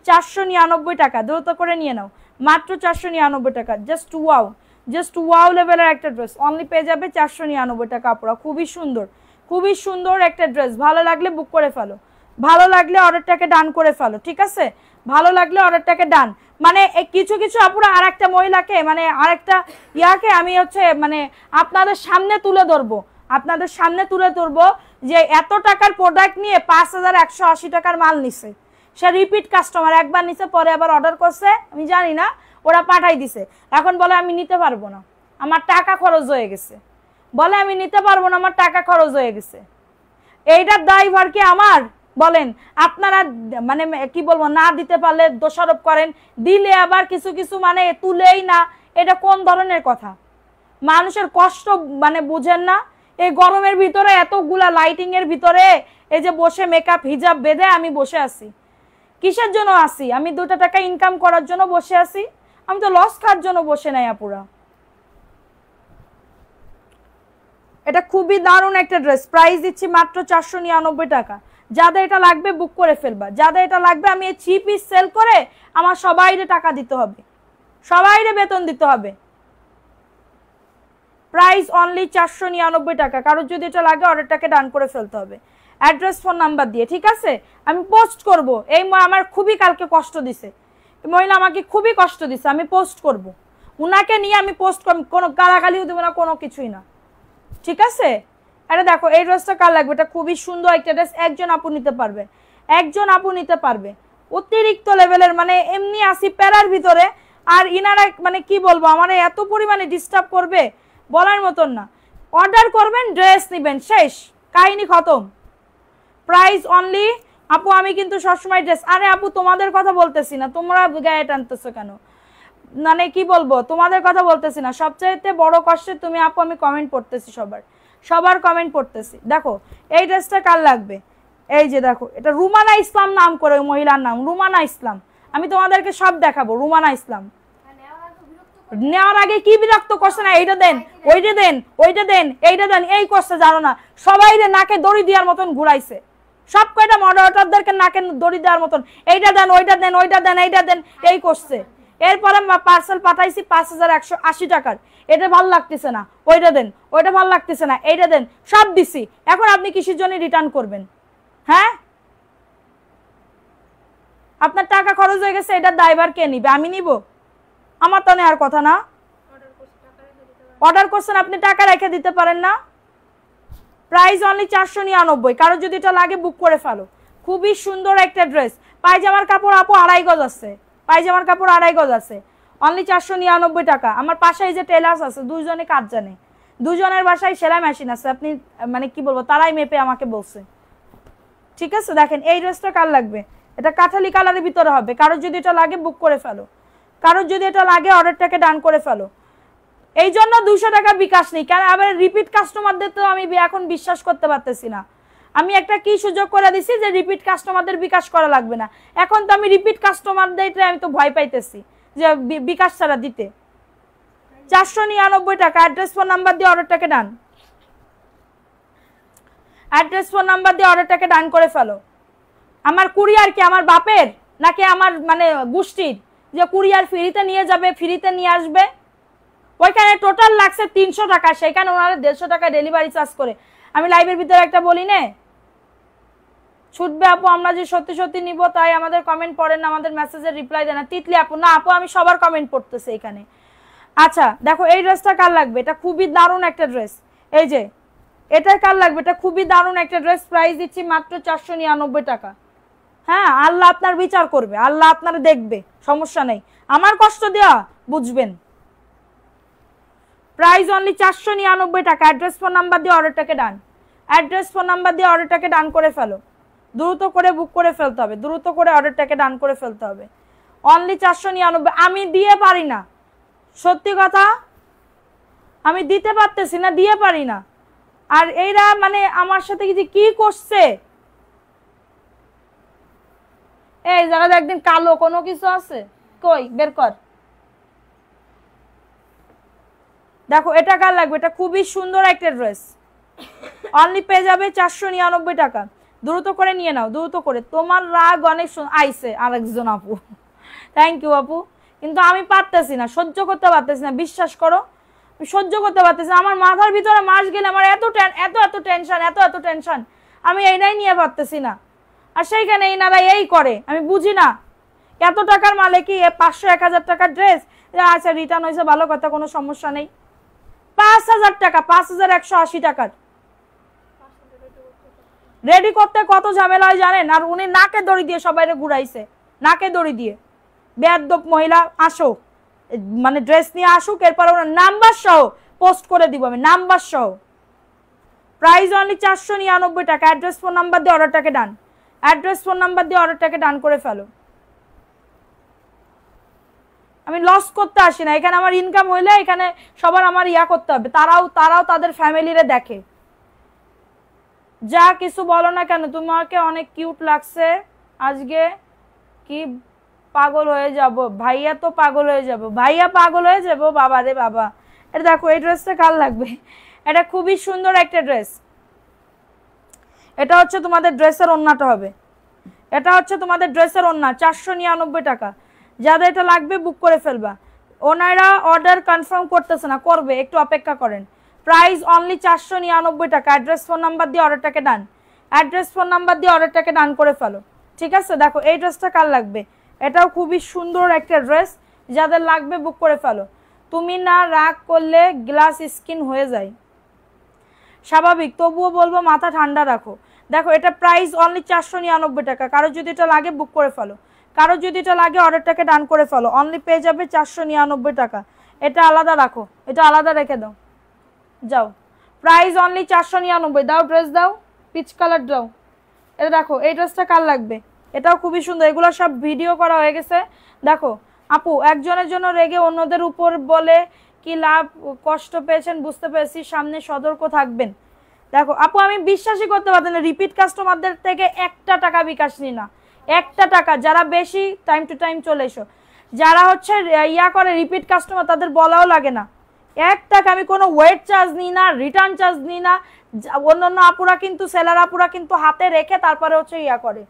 499 টাকা, দ্রুত করে নিয়ে নাও, মাত্র 499 টাকা। জাস্ট ওয়াও লেভেলের একটা ড্রেস, অনলি পেয়ে যাবে 499 টাকা। আপুরা খুবই সুন্দর, খুবই সুন্দর একটা ড্রেস, ভালো লাগলে বুক করে ফেলো, ভালো লাগলে অর্ডারটাকে ডান করে ফেলো, ঠিক আছে? ভালো লাগলে অর্ডারটাকে ডান। মানে কিছু কিছু আপুরা আর একটা মহিলাকে, মানে আরেকটা ইয়াকে আমি হচ্ছে মানে আপনাদের সামনে তুলে ধরবো, আপনাদের সামনে তুলে ধরবো যে এত টাকার প্রোডাক্ট নিয়ে 5180 টাকার মাল নিছে। সে রিপিট কাস্টমার, একবার নিছে পরে আবার অর্ডার করছে, আমি জানি না, ওরা পাঠাই দিছে। এখন বলে আমি নিতে পারবো না, আমার টাকা খরচ হয়ে গেছে, বলে আমি নিতে পারবো না, আমার টাকা খরচ হয়ে গেছে। এইটার দায়ভার কি আমার? বলেন আপনারা, মানে কি বলবো, না দিতে পারলে দোষারোপ করেন, দিলে আবার কিছু কিছু মানে তুলেই না। এটা কোন ধরনের কথা? মানুষের কষ্ট মানে বুঝেন না? এই গরমের ভিতরে এতগুলা লাইটিং এর ভিতরে এই যে বসে মেকআপ হিজাব বেঁধে আমি বসে আছি, কিসের জন্য আছি? আমি 2 টাকা ইনকাম করার জন্য বসে আছি, আমি তো লস খাওয়ার জন্য বসে নাই আপুরা। এটা খুবই দারুণ একটা ড্রেস, প্রাইস দিচ্ছি মাত্র 499 টাকা। যাদের এটা লাগবে বুক করে ফেলবা, যাদের এটা লাগবে। আমি এই 3 পিস সেল করে আমার সবাইরে টাকা দিতে হবে, সবাইরে বেতন দিতে হবে। প্রাইস অনলি 499 টাকা। কারোর যদি এটা লাগে অর্ডারটাকে ডান করে ফেলতে হবে অ্যাড্রেস ফোন নাম্বার দিয়ে, ঠিক আছে? আমি পোস্ট করব। এই আমার খুবই কালকে কষ্ট দিছে, মহিলা আমাকে খুবই কষ্ট দিছে, আমি পোস্ট করব, উনাকে নিয়ে আমি পোস্ট করব, কোনো গালাগালিও দেবো না, কোনো কিছুই না, ঠিক আছে? এটা দেখো এই ড্রেসটা কার লাগবে? এটা খুবই সুন্দর একটা ড্রেস, একজন আপু নিতে পারবে, একজন আপু নিতে পারবে। অতিরিক্ত লেভেলের মানে এমনি আসি প্যারার ভিতরে, আর ইনারা মানে কি বলবো, আমার এত পরিমাণে ডিস্টার্ব করবে বলার মতন না। অর্ডার করবেন, ড্রেস নেবেন, শেষ, কাহিনী খতম। প্রাইস অনলি, আপু আমি কিন্তু সবসময় ড্রেস, আরে আপু তোমাদের কথা বলতেছি না, তোমরা গায়ে টানতেছো কেন? মানে কি বলবো, তোমাদের কথা বলতেছি না, সবচাইতে বড় কষ্টে তুমি আপু, আমি কমেন্ট পড়তেছি, সবার কমেন্ট পড়তেছি। দেখো এই ড্রেসটা কার লাগবে? এই যে দেখো, এটা রুমানা ইসলাম নাম করে, মহিলার নাম রুমানা ইসলাম। আমি তোমাদেরকে সব দেখাবো, রুমানা ইসলাম। নেওয়ার আগে কি বিরক্ত করছে না, এইটা দেন, ওইটা দেন, ওইটা দেন, এইটা দেন, এই করছে জানো না, সবাই নাকে দড়ি দেওয়ার মতন ঘুরাইছে, সব কয়টা মডারেটরদেরকে নাকে দড়ি দেওয়ার মতন, এইটা দেন, ওইটা দেন, ওইটা দেন, এইটা দেন, এই করছে। এরপরে পার্সেল পাঠাইছি 5180 টাকার, এটা ভালো লাগতেছে না, ওইটা দেন, ওইটা ভালো লাগতেছে না, এইটা দেন, সব দিছি। এখন আপনি কিসের জন্য রিটার্ন করবেন? হ্যাঁ, আপনার টাকা খরচ হয়ে গেছে, এটার দায়ভার কে নিবে? আমি নিব? আমার তো নেওয়ার কথা না। অর্ডার করছেন আপনি, টাকা রেখে দিতে পারেন না? Price only 499। কারো যদি এটা লাগে বুক করে ফেলো। খুবই সুন্দর একটা ড্রেস। পায়জামার কাপড় আপু 2.5 গজ আছে, পায়জামার কাপড় 2.5 গজ আছে, অনলি 499 টাকা। আমার পাশে যে টেলার্স আছে, দুইজনে কাজ জানে, দুজনের বাসায় সেলাই মেশিন আছে, আপনি মানে কি বলবো, তারাই মেপে আমাকে বলছে। ঠিক আছে, দেখেন এই ড্রেসটা কার লাগবে? এটা কাঠালি কালারের ভিতরে হবে। কারো যদি এটা লাগে বুক করে ফেলো, কারো যদি এটা লাগে অর্ডারটাকে ডান করে ফেলো। এই জন্য 200 টাকা বিকাশ নেই, কারণ আবার রিপিট কাস্টমারদের তো আমি এখন বিশ্বাস করতে পারতেছি না। আমি একটা কি সুযোগ করে দিছি যে রিপিট কাস্টমারদের বিকাশ করা লাগবে না। এখন তো আমি রিপিট কাস্টমারদের আমি তো ভয় পাইতেছি যে বিকাশ ছাড়া দিতে। 499 টাকা। অ্যাড্রেস ফোন নাম্বার দিয়ে অর্ডারটাকে ডান, অ্যাড্রেস ফোন নাম্বার দিয়ে অর্ডারটাকে ডান করে ফেলো। আমার কুরিয়ার কি আমার বাপের নাকি আমার মানে গোষ্ঠীর যে কুরিয়ার ফ্রিতে নিয়ে যাবে, ফ্রিতে নিয়ে আসবে? ওইখানে টোটাল লাগছে 300 টাকা, সেখানে ওনারা 150 টাকা ডেলিভারি চার্জ করে। আমি লাইভের ভিতরে একটা বলি না, ছুটবে আপু আমরা যে সত্যি সত্যি নিব তাই আমাদের কমেন্ট পড়েন না, আমাদের মেসেজের রিপ্লাই দেন না। তিতলি আপু, না আপু আমি সবার কমেন্ট পড়তেছি এখানে। আচ্ছা দেখো এই ড্রেসটা কার লাগবে? এটা খুবই দারুণ একটা ড্রেস। এই যে এটা কার লাগবে? এটা খুবই দারুণ একটা ড্রেস। প্রাইস দিচ্ছি মাত্র 499 টাকা। হ্যাঁ, আল্লাহ আপনার বিচার করবে, আল্লাহ আপনার দেখবে, সমস্যা নেই। আমার কষ্ট দেওয়া বুঝবেন। প্রাইস অনলি 499 টাকা। অ্যাড্রেস ফোন নাম্বার দিয়ে অর্ডারটাকে ডান, অ্যাড্রেস ফোন নাম্বার দিয়ে অর্ডারটাকে ডান করে ফেলো। দ্রুত করে বুক করে ফেলতে হবে, দ্রুত করে অর্ডারটাকে ডান করে ফেলতে হবে। অনলি 499। আমি দিয়ে পারি না, সত্যি কথা আমি দিতে পারতেছি না, দিয়ে পারি না। আর এইরা মানে আমার সাথে কি করছে, এই যারা একদিন কালো কোনো কিছু আছে, কই বের কর। দেখো এটা কার লাগবে? এটা খুবই সুন্দর একটা ড্রেস, অনলি পেয়ে যাবে 499 টাকা। দ্রুত করে নিয়ে নাও, দ্রুত করে। তোমার রাগ অনেক আইছে আরেকজন আপু, থ্যাংক ইউ আপু। কিন্তু আমি পারতেছি না, সহ্য করতে পারতেছি না, বিশ্বাস করো সহ্য করতে পারতেছি না। আমার মাথার ভিতরে মাস গেলে আমার এত টেনশন, এত টেনশন, আমি এইটাই নিয়ে পারতেছি না। আর সেইখানে এইনারা এই করে, আমি বুঝি না। এত টাকার মালে কি 500-1000 টাকার ড্রেস, আচ্ছা রিটার্ন হয়েছে ভালো কথা, কোনো সমস্যা নেই। 5000 টাকা, 5180 টাকার রেডি করতে কত ঝামেলা হয় জানেন? আর উনি নাকে দড়ি দিয়ে সবাই ঘুরাইছে, নাকে দড়ি দিয়ে। বেয়াদব মহিলা, আসো মানে ড্রেস নিয়ে আসুক, এরপর ওনার নাম্বার সহ পোস্ট করে দিব আমি, নাম্বার সহ। প্রাইস অনলি 499 টাকা। অ্যাড্রেস ফোন নাম্বার দিয়ে অর্ডারটাকে ডান, অ্যাড্রেস ফোন নাম্বার দিয়ে অর্ডারটাকে ডান করে ফেলো। আমি লস করতে আসি না, এখানে আমার ইনকাম হইলে এখানে সবার আমার ইয়া করতে হবে, তারাও তাদের ফ্যামিলিরে দেখে। যা কিছু বলো না কেন, তোমাকে অনেক কিউট লাগছে আজকে। কি পাগল হয়ে যাব ভাইয়া, তো পাগল হয়ে যাব ভাইয়া, পাগল হয়ে যাব বাবা রে বাবা। এটা দেখো এই ড্রেসটা কার লাগবে? এটা খুবই সুন্দর একটা ড্রেস। এটা হচ্ছে তোমাদের ড্রেসের ওড়নাটা হবে, এটা হচ্ছে তোমাদের ড্রেসের ওড়না। 499 টাকা। যাদের এটা লাগবে বুক করে ফেলবা। ওনারা অর্ডার কনফার্ম করতেছে না, করবে, একটু অপেক্ষা করেন। প্রাইস অনলি 499 টাকা। অ্যাড্রেস ফোন নাম্বার দিয়ে অর্ডারটাকে ডান, অ্যাড্রেস ফোন নাম্বার দিয়ে অর্ডারটাকে ডান করে ফেলো। ঠিক আছে, দেখো এই ড্রেসটা কার লাগবে? এটাও খুবই সুন্দর একটা ড্রেস, যাদের লাগবে বুক করে ফেলো। তুমি না রাগ করলে গ্লাস স্কিন হয়ে যায়, স্বাভাবিক, তবুও বলবো মাথা ঠান্ডা রাখো। দেখো এটা প্রাইস অনলি 499 টাকা। কারো যদি এটা লাগে বুক করে ফেলো, কারো যদি এটা লাগে অর্ডারটাকে ডান করে ফেলো। অনলি পেয়ে যাবে 499 টাকা। এটা আলাদা রাখো, এটা আলাদা রেখে দাও, যাও। Price only 499। দাও ড্রেস দাও, পিচ কালার দাও। এটা দেখো এই ড্রেসটা কার লাগবে? এটাও খুবই সুন্দর, এগুলো সব ভিডিও করা হয়ে গেছে। দেখো আপু, একজনের জন্য রেগে অন্যদের উপর বলে কি লাভ? কষ্ট পেয়েছেন বুঝতে পেরেছি, সামনে সতর্ক থাকবেন। দেখো আপু, আমি বিশ্বাসই করতে পারছি না, রিপিট কাস্টমারদের থেকে 1 টাকা বিকাশ নি না, 1 টাকা। যারা বেশি টাইম টু টাইম চলে এসো, যারা হচ্ছে ইয়া করে রিপিট কাস্টমার তাদের বলাও লাগে না। 1 টাকা আমি কোনো ওয়েট চার্জ নিই না, রিটার্ন চার্জ নিই না। অন্যান্য আপুরা কিন্তু সেলার আপুরা কিন্তু হাতে রেখে তারপরে হচ্ছে ইয়া করে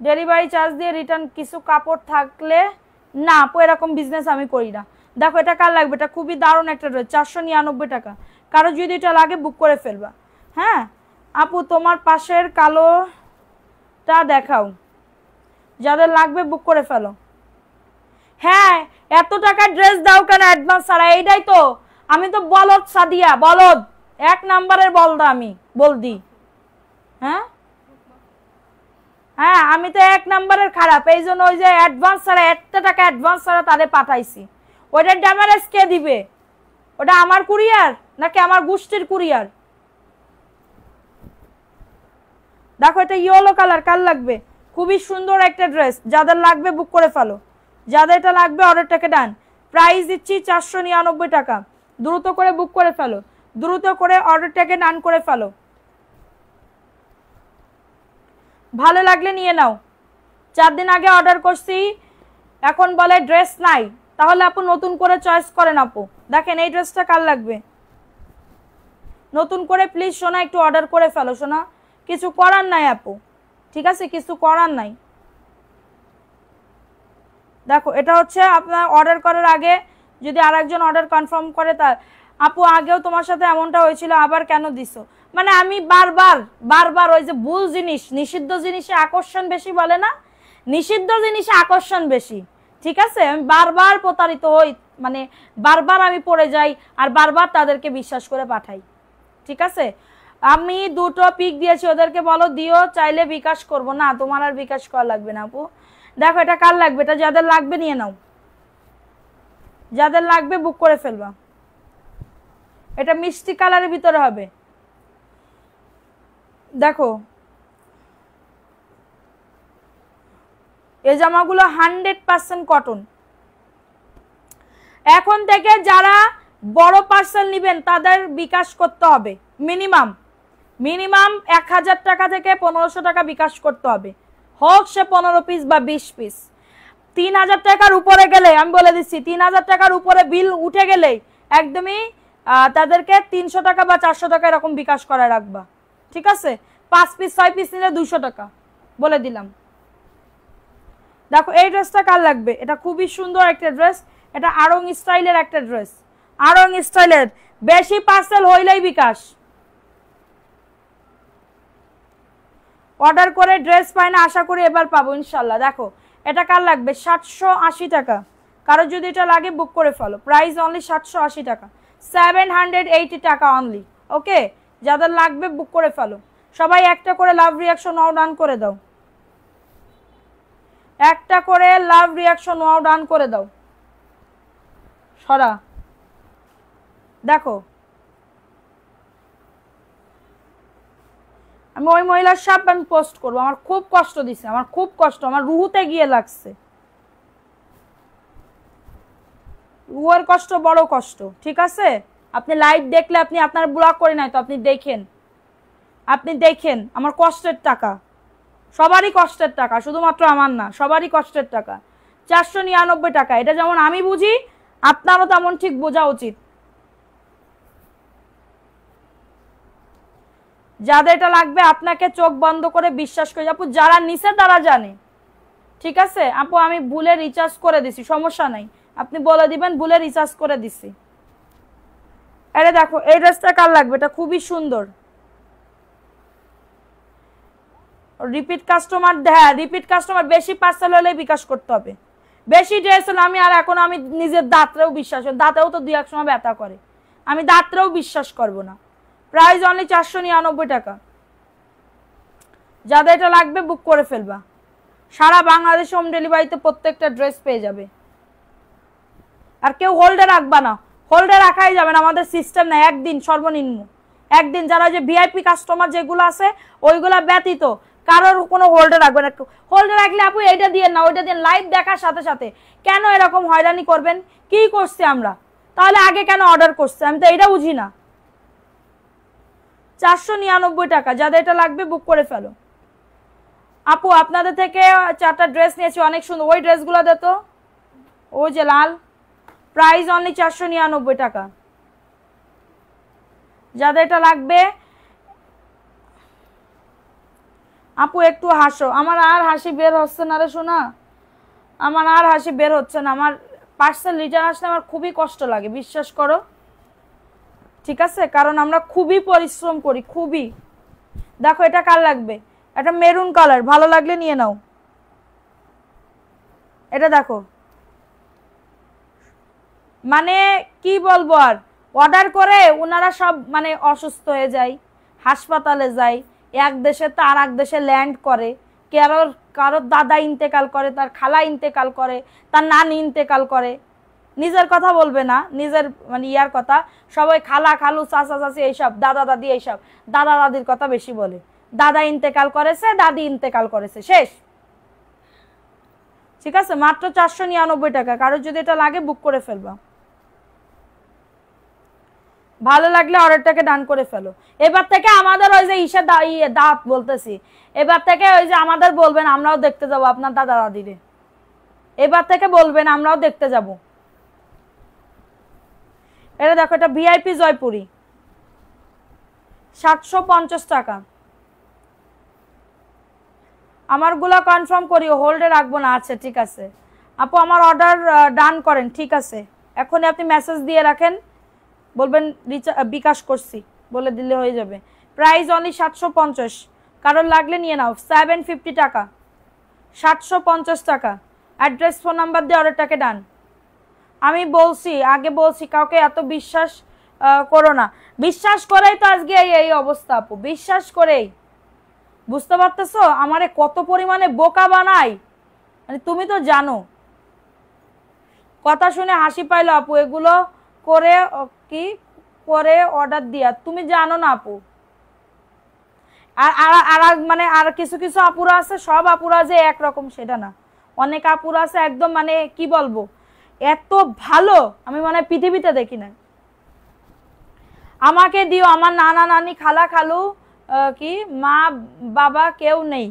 ডেলিভারি চার্জ দিয়ে রিটার্ন কিছু কাপড় থাকলে না আপু, এরকম বিজনেস আমি করি না। দেখো এটা কার লাগবে, এটা খুবই দারুণ একটা ড্রেস, 499 টাকা। কারো যদি এটা লাগে বুক করে ফেলবা। হ্যাঁ আপু তোমার পাশের কালোটা দেখাও, যাদের লাগবে বুক করে ফেলো। হ্যাঁ এত টাকার ড্রেস দাও কেন অ্যাডভান্স ছাড়া? এইটাই তো আমি তো বলদ সাদিয়া, বলদ 1 নাম্বারের বলদা আমি বলদি। হ্যাঁ হ্যাঁ আমি তো 1 নাম্বারের খারাপ, এই জন্য ওই যে অ্যাডভান্স ছাড়া, এত টাকা অ্যাডভান্স ছাড়া তাদের পাঠাইছি। ওইটার ড্যামারেজ কে দিবে? ওটা আমার কুরিয়ার নাকি আমার গোষ্ঠীর কুরিয়ার? দেখো এটা ইয়েলো কালার, কার লাগবে? খুবই সুন্দর একটা ড্রেস, যাদের লাগবে বুক করে ফেলো। যাদের এটা লাগবে অর্ডারটাকে ডান। প্রাইস দিচ্ছি 499 টাকা। দ্রুত করে বুক করে ফেলো, দ্রুত করে অর্ডারটাকে ডান করে ফেলো। ভালো লাগলে নিয়ে নাও। 4 দিন আগে অর্ডার করছি, এখন বলে ড্রেস নাই, তাহলে আপু নতুন করে চয়েস করেন। আপু দেখেন এই ড্রেসটা কার লাগবে, নতুন করে প্লিজ সোনা একটু অর্ডার করে ফেলো সোনা, কিছু করার নাই আপু, ঠিক আছে কিছু করার নাই। দেখো এটা হচ্ছে আপনার অর্ডার করার আগে যদি আরেকজন অর্ডার কনফার্ম করে, তা আপু আগেও তোমার সাথে এমনটা হয়েছিল, আবার কেন দিছো? মানে আমি বারবার বারবার ওই যে ভুল জিনিস, নিষিদ্ধ জিনিসে আকর্ষণ বেশি বলে না, নিষিদ্ধ জিনিসে আকর্ষণ বেশি, ঠিক আছে? আমি বারবার প্রতারিত হই, মানে বারবার আমি পড়ে যাই আর বারবার তাদেরকে বিশ্বাস করে পাঠাই, ঠিক আছে? আমি 2টো পিক দিয়েছি, ওদেরকে বলো দিও, চাইলে বিকাশ করব না, তোমার আর বিকাশ করা লাগবে না আপু। দেখো এটা কার লাগবে, এটা যাদের লাগবে নিয়ে নাও, যাদের লাগবে বুক করে ফেলবা। এটা মিষ্টি কালারের ভিতরে হবে। দেখো এই জামাগুলো 100% কটন। এখন থেকে যারা বড় পার্সেল নেবেন তাদের বিকাশ করতে হবে, মিনিমাম 1000 টাকা থেকে 1500 টাকা বিকাশ করতে হবে, হোক সে 15 পিস বা 20 পিস। 3000 টাকার উপরে গেলে আমি বলে দিচ্ছি, 3000 টাকার উপরে বিল উঠে গেলে একদমই তাদেরকে 300 টাকা বা 400 টাকা এরকম বিকাশ করে রাখবা, ঠিক আছে? 5 পিস 6 পিস নিলে 200 টাকা বলে দিলাম। দেখো এই ড্রেসটা কার লাগবে, এটা খুবই সুন্দর একটা ড্রেস, এটা আড়ং স্টাইলের একটা ড্রেস, আড়ং স্টাইলের। বেশি পার্সেল হইলেই বিকাশ। অর্ডার করে ড্রেস পাই না, আশা করি এবার পাবো ইনশাল্লাহ। দেখো এটা কার লাগবে, 780 টাকা। কারো যদি এটা লাগে বুক করে ফেলো, প্রাইস অনলি 780 টাকা, 780 টাকা অনলি। ওকে যাদের লাগবে বুক করে ফেলো। সবাই একটা করে লাভ রিয়াকশন নাও ডান করে দাও, একটা করে লাভ রিয়াকশন নাও ডান করে দাও। সরা দেখো আমি ওই মহিলার সব আমি পোস্ট করবো, আমার খুব কষ্ট দিছে, আমার খুব কষ্ট, আমার রুহুতে গিয়ে লাগছে। রুহের কষ্ট বড় কষ্ট, ঠিক আছে? আপনি লাইভ দেখলে, আপনি আপনার ব্লগ করে নাই তো আপনি দেখেন, আপনি দেখেন আমার কষ্টের টাকা, সবারই কষ্টের টাকা, শুধুমাত্র আমার না, সবারই কষ্টের টাকা। 499 টাকা। এটা যেমন আমি বুঝি আপনারও তেমন ঠিক বোঝা উচিত। যাদের এটা লাগবে আপনাকে চোখ বন্ধ করে বিশ্বাস করে, আপু যারা নিছে তারা জানে, ঠিক আছে আপু? আমি ভুলে রিচার্জ করে দিছি, সমস্যা নাই, আপনি বলে দিবেন ভুলে রিচার্জ করে দিছি। আরে দেখো এই ড্রেসটা কার লাগবে, এটা খুবই সুন্দর। রিপিট কাস্টমার, হ্যাঁ রিপিট কাস্টমার, বেশি পার্সেল হলে বিকাশ করতে হবে। বেশি ড্রেস হলে আমি আর এখন আমি নিজের দাঁতরেও বিশ্বাস, দাঁতেও তো 2-1 সময় ব্যথা করে, আমি দাঁতরেও বিশ্বাস করব না। প্রাইস অনলি 499 টাকা। যাদের এটা লাগবে বুক করে ফেলবা। সারা বাংলাদেশ হোম ডেলিভারিতে প্রত্যেকটা ড্রেস পেয়ে যাবে। আর কেউ হোল্ডে রাখবা না, হোল্ডে রাখাই যাবে না, আমাদের সিস্টেম নাই। একদিন সর্বনিম্ন একদিন, যারা যে ভিআইপি কাস্টমার যেগুলো আছে ওইগুলা ব্যতীত কারোর কোনো হোল্ডে রাখবে না। হোল্ডে রাখলে আপু এইটা দিয়ে না ওইটা দিয়ে, লাইভ দেখার সাথে সাথে কেন এরকম হয়রানি করবেন? কি করছি আমরা তাহলে? আগে কেন অর্ডার করছে আমি তো এটা বুঝি না। 499 টাকা। যাদের এটা লাগবে বুক করে ফেলো। আপু আপনাদের থেকে 4টা ড্রেস নিয়েছি, অনেক সুন্দর। ওই ড্রেসগুলো দে তো, ওই যে লাল। প্রাইস অনলি 499 টাকা। যাদের এটা লাগবে আপু একটু হাসো। আমার আর হাসি বের হচ্ছে না রে সোনা, আমার আর হাসি বের হচ্ছে না। আমার পার্সেল রিটার্ন আসলে আমার খুবই কষ্ট লাগে, বিশ্বাস করো, ঠিক আছে? কারণ আমরা খুবই পরিশ্রম করি, খুবই। দেখো এটা কার লাগবে? এটা মেরুন কালার, ভালো লাগলে নিয়ে নাও। এটা দেখো, মানে কি বলবো আর, অর্ডার করে ওনারা সব মানে অসুস্থ হয়ে যায়, হাসপাতালে যায়, এক দেশে তো আর এক দেশে ল্যান্ড করে। কারোর দাদা ইন্তেকাল করে, তার খালা ইন্তেকাল করে, তার নানি ইন্তেকাল করে। নিজের কথা বলবে না, নিজের মানে ইয়ার কথা। সবাই খালা খালু চাচা চাচি এইসব, দাদা দাদি এইসব, দাদা দাদির কথা বেশি বলে। দাদা ইন্তেকাল করেছে, দাদি ইন্তেকাল করেছে, শেষ। ঠিক আছে, মাত্র 499 টাকা। কারোর যদি এটা লাগে বুক করে ফেলবা, ভালো লাগলে অর্ডারটাকে ডান করে ফেলো। এবার থেকে আমাদের ওই যে দাঁত বলতেছি, এবার থেকে ওই যে আমাদের বলবেন, আমরাও দেখতে যাব আপনার দাদা দাদিরে। এবার থেকে বলবেন আমরাও দেখতে যাব। এটা দেখো, এটা ভিআইপি জয়পুরি, 750 টাকা। আমারগুলা কনফার্ম করি, হোল্ডে রাখবো না। আচ্ছা ঠিক আছে আপু, আমার অর্ডার ডান করেন। ঠিক আছে, এখনই আপনি মেসেজ দিয়ে রাখেন, বলবেন বিকাশ করছি, বলে দিলে হয়ে যাবে। প্রাইস অনলি 750, কারোর লাগলে নিয়ে নাও। 750 টাকা, 750 টাকা। অ্যাড্রেস ফোন নাম্বার দিয়ে অর্ডারটাকে ডান। আমি বলছি, আগে বলছি, কাউকে এত বিশ্বাস করো না। বিশ্বাস করেই তো আজকে এই অবস্থা আপু, বিশ্বাস করেই। বুঝতে পারতেছো আমারে কত পরিমাণে বোকা বানাই, মানে তুমি তো জানো। কথা শুনে হাসি পাইলো আপু, এগুলো করে কি করে অর্ডার দিয়া, তুমি জানো না আপু। আর মানে আর কিছু কিছু আপুরা আছে, সব আপুরা যে একরকম সেটা না। অনেক আপুরা আছে একদম মানে কি বলবো, এত ভালো আমি মানে পৃথিবীতে দেখি না। আমাকে দিও, আমার নানা নানি খালা খালু কি মা বাবা কেউ নেই।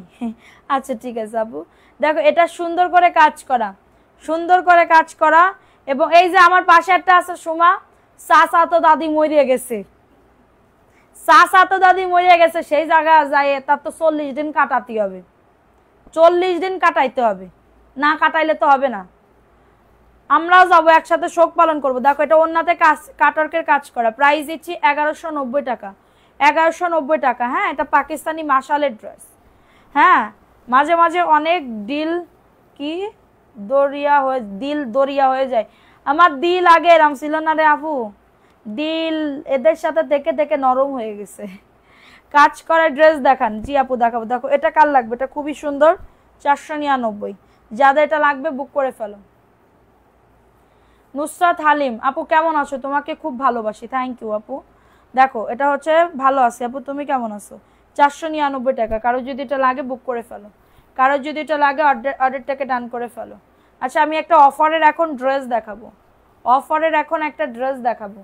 আচ্ছা ঠিক আছে আপু, দেখো এটা সুন্দর করে কাজ করা, সুন্দর করে কাজ করা। এবং এই যে আমার পাশে একটা আছে সুমা, চাচা তো দাদি মরিয়ে গেছে, চাচা তো দাদি মরিয়ে গেছে, সেই জায়গায় যায় তার তো 40 দিন কাটাতে হবে, 40 দিন কাটাইতে হবে, না কাটাইলে তো হবে না। আমরাও যাবো একসাথে, শোক পালন করব। দেখো এটা ওন্নাতে কাটওয়ার্কের কাজ করা, প্রাইস দিচ্ছি 1190 টাকা, 1190 টাকা। হ্যাঁ, এটা পাকিস্তানি মাশালের ড্রেস। হ্যাঁ, মাঝে মাঝে অনেক দিল কি দরিয়া হয়ে যায়। আমার দিল আগে এরম ছিল না রে আপু, দিল এদের সাথে দেখে দেখে নরম হয়ে গেছে। কাজ করা ড্রেস দেখান। জি আপু দেখাবো। দেখো এটা কার লাগবে, এটা খুবই সুন্দর, 499। যাদের এটা লাগবে বুক করে ফেলো। নুসরাত হালিম আপু কেমন আছো? তোমাকে খুব ভালোবাসি, থ্যাংক ইউ আপু। দেখো এটা হচ্ছে ভালো আছে আপু, তুমি কেমন আছো? 499 টাকা। কারো যদি এটা লাগে বুক করে ফেলো, কারো যদি এটা লাগে অর্ডারটাকে ডান করে ফেলো। আচ্ছা আমি একটা অফারের এখন ড্রেস দেখাবো, অফারের এখন একটা ড্রেস দেখাবো।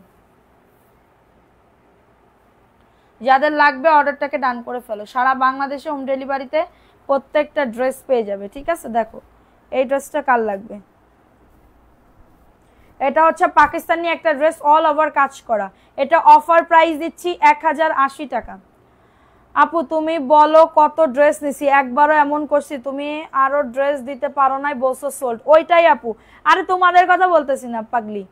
যাদের লাগবে অর্ডারটাকে ডান করে ফেলো। সারা বাংলাদেশে হোম ডেলিভারিতে প্রত্যেকটা ড্রেস পেয়ে যাবে, ঠিক আছে? দেখো এই ড্রেসটা কার লাগবে, এটা হচ্ছে পাকিস্তানি একটা ড্রেস, অল ওভার কাজ করা। এটা অফার প্রাইস দিচ্ছি 1080 টাকা। আপু তুমি বলো কত ড্রেস নিছি, একবারও এমন করছি তুমি আরো ড্রেস দিতে পারো নাই, বলছো সোল্ড। ওইটাই আপু, আরে তোমাদের কথা বলতেছি না পাগলি।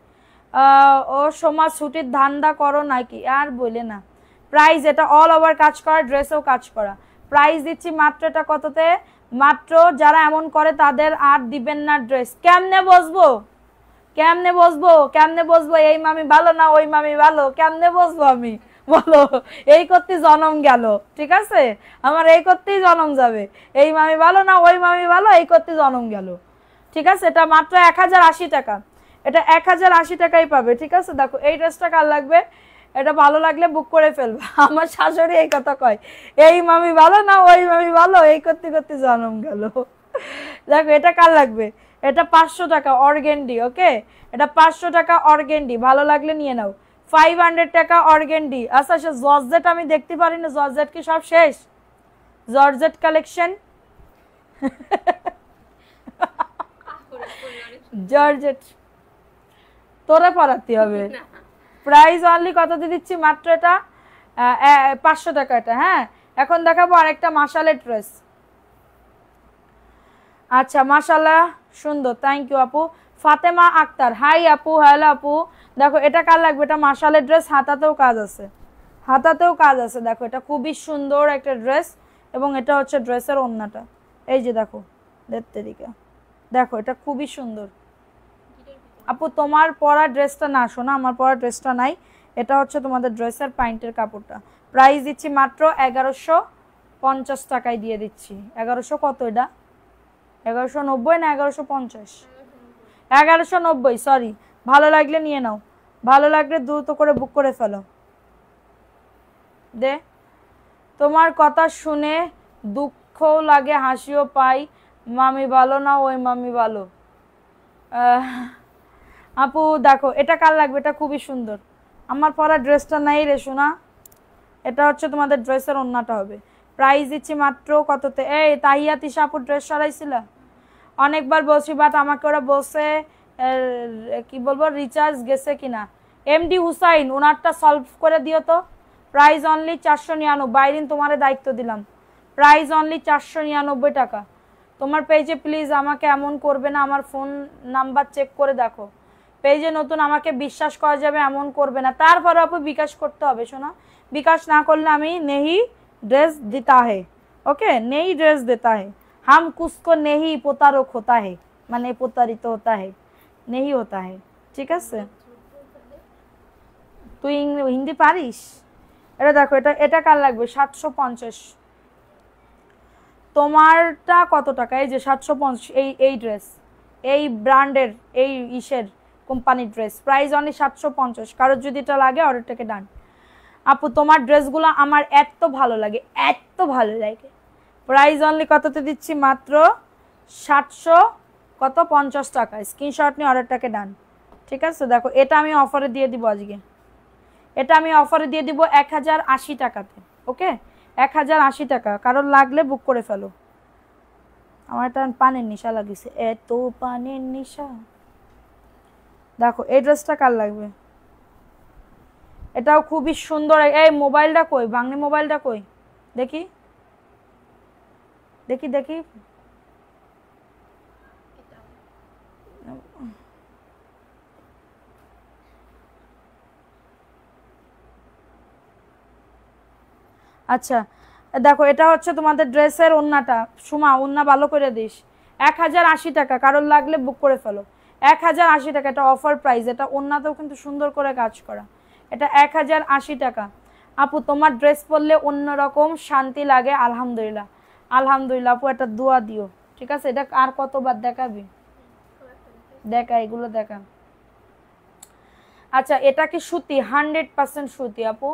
ও সমাজ ছুটির ধান্দা করো নাকি, আর বলে না। প্রাইস এটা অল ওভার কাজ করা, ড্রেসেও কাজ করা। প্রাইস দিচ্ছি মাত্র, এটা কততে, মাত্র যারা এমন করে তাদের আর দিবেন না ড্রেস। কেমনে বসবো, কেমনে বসবো, কেমনে বসবো? এই মামি ভালো না ওই মামি ভালো, কেমনে বসবো আমি বলো? এই করতে জনম গেল, ঠিক আছে? আমার এই করতেই জনম যাবে। এই মামি ভালো না ওই মামি ভালো, এই করতে জনম গেল, ঠিক আছে? এটা মাত্র 1080 টাকা, এটা 1080 টাকাই পাবে, ঠিক আছে? দেখো এই ড্রেসটা কার লাগবে, এটা ভালো লাগলে বুক করে ফেলবে। আমার শাশুড়ি এই কথা কয়, এই মামি ভালো না ওই মামি ভালো, এই করতে করতে জনম গেল। দেখো এটা কার লাগবে, এটা 500 টাকা অর্গেন্ডি, ওকে? এটা 500 টাকা অর্গেন্ডি, ভালো লাগলে নিয়ে নাও। 500 টাকা অর্গেন্ডি। আচ্ছা জর্জেট আমি দেখতে পারি না, জর্জেট কি সব শেষ? জর্জেট কালেকশন জর্জেট তোরা পরাতে হবে। প্রাইস অনলি কত দিয়ে দিচ্ছি মাত্র এটা 500 টাকা এটা। হ্যাঁ এখন দেখাবো আরেকটা মাশালের ড্রেস। আচ্ছা মাশাআল্লাহ সুন্দর, থ্যাংক ইউ আপু। ফাতেমা আক্তার, হাই আপু, হ্যালো আপু। দেখো এটা কার লাগবে, এটা মাশালের ড্রেস, হাতাতেও কাজ আছে, হাতাতেও কাজ আছে। দেখো এটা খুবই সুন্দর একটা ড্রেস এবং এটা হচ্ছে ড্রেসের ওড়নাটা, এই যে দেখো দেখতে দিকে, দেখো এটা খুবই সুন্দর। আপু তোমার পরা ড্রেসটা না, শোনা আমার পরা ড্রেসটা নাই, এটা হচ্ছে তোমাদের ড্রেসের প্যান্টের কাপড়টা। প্রাইস দিচ্ছি মাত্র 1150 টাকায় দিয়ে দিচ্ছি। 1100 কত এটা, 1190 না 1150? 1190, সরি। ভালো লাগলে নিয়ে নাও, ভালো লাগলে দ্রুত করে বুক করে ফেলো। দে, তোমার কথা শুনে দুঃখও লাগে হাসিও পাই, মামি ভালো না ওই মামি ভালো। আপু দেখো এটা কার লাগবে, এটা খুবই সুন্দর। আমার পরা ড্রেসটা নাই রে শোনা, এটা হচ্ছে তোমাদের ড্রেসের ওড়নাটা হবে। প্রাইস দিচ্ছি মাত্র কততে, এই তাহিয়া তিশা আপুর ড্রেস সরাইছিল অনেকবার বলছি, বাট আমাকে ওরা বলছে কি বলবো রিচার্জ গেছে কিনা। এমডি হুসাইন ওনারটা সলভ করে দিও তো। প্রাইস অনলি 499, বাইরিন তোমারে দায়িত্ব দিলাম। প্রাইস অনলি 499 টাকা। তোমার পেজে প্লিজ আমাকে এমন করবে না, আমার ফোন নাম্বার চেক করে দেখো, পেজে নতুন, আমাকে বিশ্বাস করা যাবে এমন করবে না। তারপরে আপু বিকাশ করতে হবে শোনা, বিকাশ না করলে আমি নেহি ड्रेस देता है, ओके नहीं ड्रेस देता है, हम कुछ नहीं প্রতারক होता है, মানে প্রতারিত होता है, नहीं होता है, ঠিক আছে। তুই হিন্দি পারিস? এটা দেখো এটা এটা কার লাগবে, 750। তোমারটা কত টাকা, এই যে 750, এই ড্রেস, এই ব্র্যান্ডের, এই ইসের কোম্পানির ড্রেস, প্রাইস অনলি 750। কারোর যদি এটা লাগে অর্ডারটাকে ডান। আপু তোমার ড্রেসগুলো আমার এত ভালো লাগে, এত ভালো লাগে। প্রাইস অনলি কততে দিচ্ছি, মাত্র 750 টাকা। স্ক্রিনশট নিয়ে অর্ডারটাকে ডান, ঠিক আছে। দেখো এটা আমি অফারে দিয়ে দিব আজকে, এটা আমি অফারে দিয়ে দিব 1080 টাকাতে, ওকে 1080 টাকা। কারোর লাগলে বুক করে ফেলো। আমার এটা পানের নিশা লাগিছে, এত পানের নিশা। দেখো এই ড্রেসটা কার লাগবে, এটাও খুবই সুন্দর। এই মোবাইলটা কই, বাংলা মোবাইলটা কই, দেখি দেখি দেখি। আচ্ছা দেখো এটা হচ্ছে তোমাদের ড্রেসের ওন্নাটা, সুমা ওন্না ভালো করে দিস। 1080 টাকা, কারোর লাগলে বুক করে ফেলো। 1080 টাকা, এটা অফার প্রাইস। এটা ওন্নাতেও কিন্তু সুন্দর করে কাজ করা, এটা 1080 টাকা। আপু তোমার ড্রেস পরলে অন্যরকম শান্তি লাগে, আলহামদুলিল্লাহ আলহামদুলিল্লাহ। আপু একটা দোয়া দিও, ঠিক আছে। এটা আর কতবার দেখাবি, দেখা এগুলো দেখা। আচ্ছা এটা কি সুতি, 100% সুতি আপু।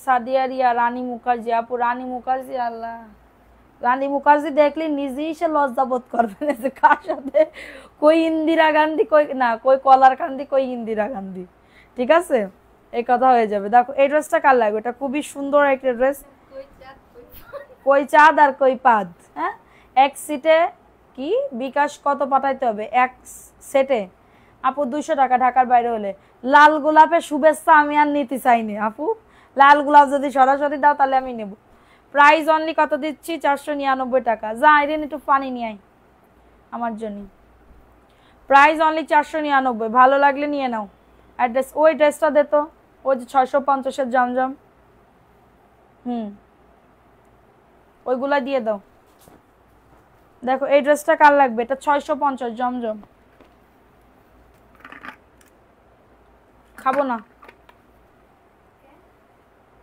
সাদিয়া রিয়া, রানী মুখার্জি আপু, রানী মুখার্জি, আল্লাহ রানী মুখার্জি দেখলে নিজেই সে লজ্জা বোধ করবে না যে কার সাথে, কই ইন্দিরা গান্ধী, কই না কই কলার কান্দি, কই ইন্দিরা গান্ধী, ঠিক আছে এই কথা হয়ে যাবে। দেখো এই ড্রেসটা কার লাগবে, এটা খুবই সুন্দর একটা ড্রেস। কই চাঁদ আর কই পাদ, হ্যাঁ এক সিটে কি বিকাশ কত পাঠাইতে হবে, এক সেটে আপু 200 টাকা ঢাকার বাইরে হলে। লাল গোলাপের শুভেচ্ছা আমি আর নিতে চাইনি আপু, লাল গোলাপ যদি সরাসরি দাও তাহলে আমি নেব। প্রাইস অনলি কত দিচ্ছি, 499 টাকা। যা আইরেন একটু পানি নিয়ে আই আমার জন্য। প্রাইস অনলি 499, ভালো লাগলে নিয়ে নাও। অ্যাড্রেস ওই ড্রেসটা দে তো, ওই যে 650-এর জমজম, ওইগুলা দিয়ে দাও। দেখো এই ড্রেসটা কার লাগবে, এটা 650 জমজম। খাবো না,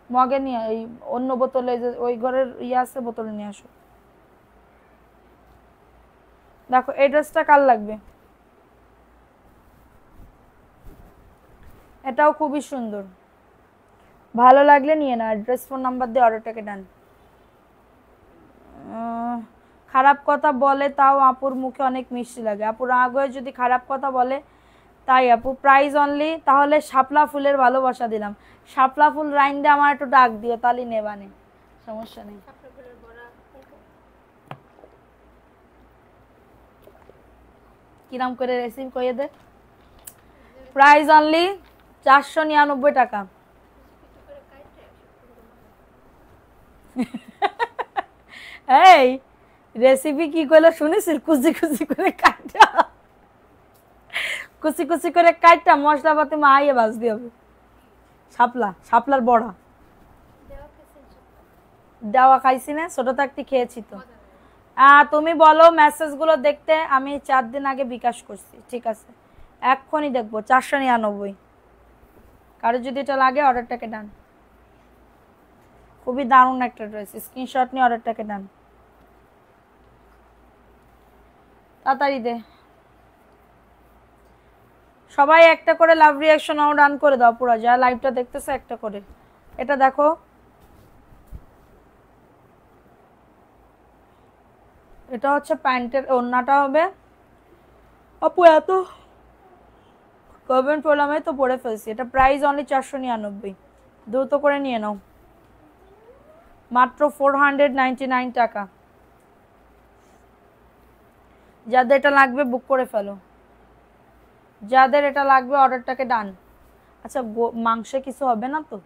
মগে নিয়ে এই অন্য বোতলে, যে ওই ঘরের ইয়ে আছে বোতলে নিয়ে আসো। দেখো এই ড্রেসটা কার লাগবে, এটাও খুবই সুন্দর, ভালো লাগলে নিয়ে না। অ্যাড্রেস ফোন নাম্বার দিয়ে অর্ডারটাকে ডান। খারাপ কথা বলে তাও আপুর মুখে অনেক মিষ্টি লাগে। আপুর রাগ হয়ে যদি খারাপ কথা বলে তাই আপু। প্রাইস অনলি তাহলে শাপলা ফুলের ভালোবাসা দিলাম, শাপলা ফুল রাইন দিয়ে আমার একটু ডাক দিও, তাহলে নেবানে। সমস্যা নেই। কিরাম করে রেসিপি কইয়ে দে। প্রাইস অনলি 499 টাকা। এই রেসিপি কি কইলো শুনিস? কুচি কুচি করে কাটা, কুচি কুচি করে কাটা মশলাপাতি মাইয়ে ভাজতে হবে। শাপলা, শাপলার বড়া দেওয়া খাইছি না, ছোট থাকতে খেয়েছি তো। তুমি বলো মেসেজগুলো দেখতে, আমি 4 দিন আগে বিকাশ করছি। ঠিক আছে, এক্ষুনি দেখবো। 499। কারো যদি এটা লাগে অর্ডারটাকে ডান। খুবই দারুণ একটা ড্রেস, স্ক্রিনশট নিয়ে অর্ডারটাকে ডান। তাড়াতাড়ি দে সবাই, একটা করে লাভ রিয়াকশন ডান করে দাও পুরো, যা লাইভটা দেখতেছে একটা করে। এটা দেখো, এটা হচ্ছে প্যান্টের ওড়নাটা হবে। আপু এত কমেন্ট করলাম তো পরে ফেলছি। এটা প্রাইস অনলি 499, দ্রুত করে নিয়ে নাও, মাত্র 499 টাকা। যাদের এটা লাগবে বুক করে ফেলো, যাদের এটা লাগবে অর্ডারটাকে ডান। আচ্ছা মাংসে কিছু হবে না তো?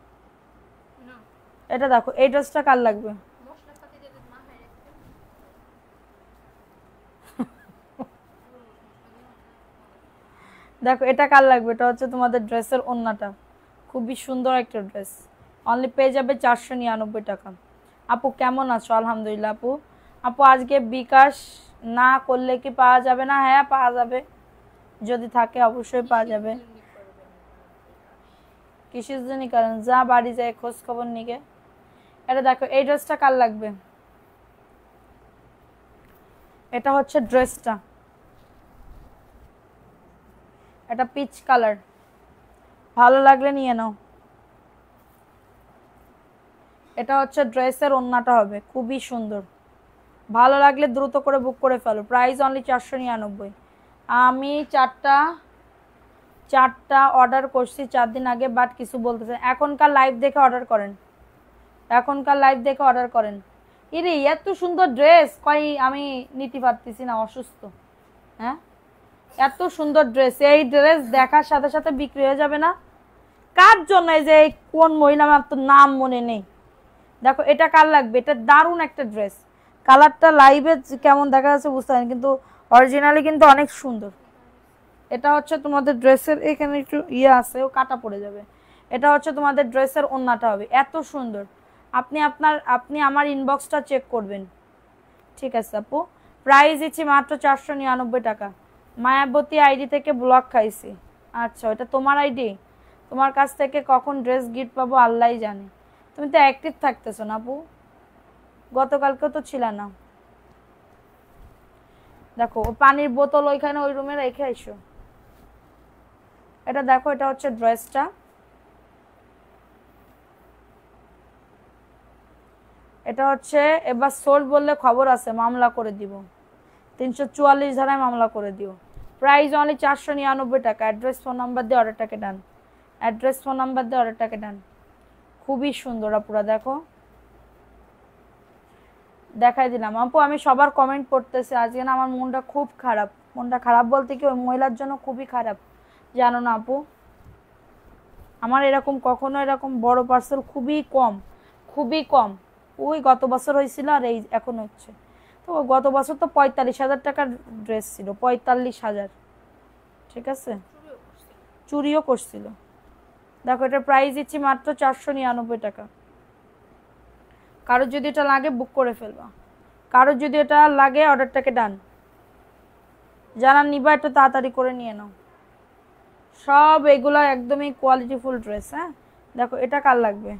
এটা দেখো, এই ড্রেসটা কার লাগবে? দেখো এটা কার লাগবে? এটা হচ্ছে তোমাদের ড্রেসের ওড়নাটা, খুবই সুন্দর একটা ড্রেস। অনলি পেয়ে যাবে 499 টাকা। আপু কেমন আছো? আলহামদুলিল্লাহ। আপু আপু আজকে বিকাশ না করলে কি পাওয়া যাবে না? হ্যাঁ পাওয়া যাবে, যদি থাকে অবশ্যই পাওয়া যাবে। কিসের জন্য? কারণ যা বাড়ি যায় খোঁজ খবর নিকে। এটা দেখো, এই ড্রেসটা কার লাগবে? এটা হচ্ছে ড্রেসটা, এটা পিচ কালার, ভালো লাগলে নিয়ে নাও। এটা হচ্ছে ড্রেসের ওড়নাটা হবে, খুবই সুন্দর। ভালো লাগলে দ্রুত করে বুক করে ফেলো। Price only 499। আমি চারটা অর্ডার করছি 4 দিন আগে, বাট কিছু বলতেছে। এখনকার লাইভ দেখে অর্ডার করেন, এখনকার লাইভ দেখে অর্ডার করেন। ইরে এত সুন্দর ড্রেস, কই আমি নিতে পারতেছি না, অসুস্থ। হ্যাঁ এত সুন্দর ড্রেস, এই ড্রেস দেখার সাথে সাথে বিক্রি হয়ে যাবে না? কার জন্য? এই যে কোন মহিলা, আমার তো নাম মনে নেই। দেখো এটা কার লাগবে? এটা দারুণ একটা ড্রেস। কালারটা লাইভে কেমন দেখা যাচ্ছে বুঝতে পারেন, কিন্তু অরিজিনালি কিন্তু অনেক সুন্দর। এটা হচ্ছে তোমাদের ড্রেসের, এখানে একটু ইয়ে আছে, ও কাটা পড়ে যাবে। এটা হচ্ছে তোমাদের ড্রেসের ওড়নাটা হবে, এত সুন্দর। আপনি আমার ইনবক্সটা চেক করবেন। ঠিক আছে আপু, প্রাইস দিচ্ছি মাত্র 499 টাকা। মায়াবতী আইডি থেকে ব্লক খাইছি। আচ্ছা এটা তোমার আইডি? তোমার কাছ থেকে কখন ড্রেস গিফট পাবো আল্লাহই জানে। তুমি তো অ্যাক্টিভ থাকতেছো না আপু, গতকালকেও তো ছিল না। দেখো পানির বোতল ওইখানে ওই রুমে রেখে আইসো। এটা দেখো, এটা হচ্ছে ড্রেসটা। এটা হচ্ছে, এবার সোল বললে খবর আছে, মামলা করে দিব, 344 ধারায় মামলা করে দিও। প্রাইস অনলি 499 টাকা। অ্যাড্রেস ফোন নাম্বার দিয়ে অর্ডারটাকে ডান, অ্যাড্রেস ফোন নাম্বার দিয়ে অর্ডারটাকে ডান। খুবই সুন্দর আপুরা, দেখো দেখাই দিলাম। আপু আমি সবার কমেন্ট পড়তেছি, আজকে না আমার মনটা খুব খারাপ। মনটা খারাপ বলতে কি, ওই মহিলার জন্য খুবই খারাপ, জানো না আপু? আমার এরকম কখনো এরকম বড় পার্সেল খুবই কম, খুবই কম। ওই গত বছর হয়েছিল, আর এই এখন হচ্ছে। তো গত বছর তো 45,000 টাকার ড্রেস ছিল, 45,000। ঠিক আছে, চুরিও করছিল। দেখো এটার প্রাইস দিচ্ছি মাত্র 499 টাকা। কারো যদি এটা লাগে বুক করে ফেলবা, কারো যদি এটা লাগে অর্ডারটাকে ডান। যারা নিবা একটু তাড়াতাড়ি করে নিয়ে নাও। সব এগুলো একদমই কোয়ালিটিফুল ড্রেস। হ্যাঁ দেখো এটা কার লাগবে?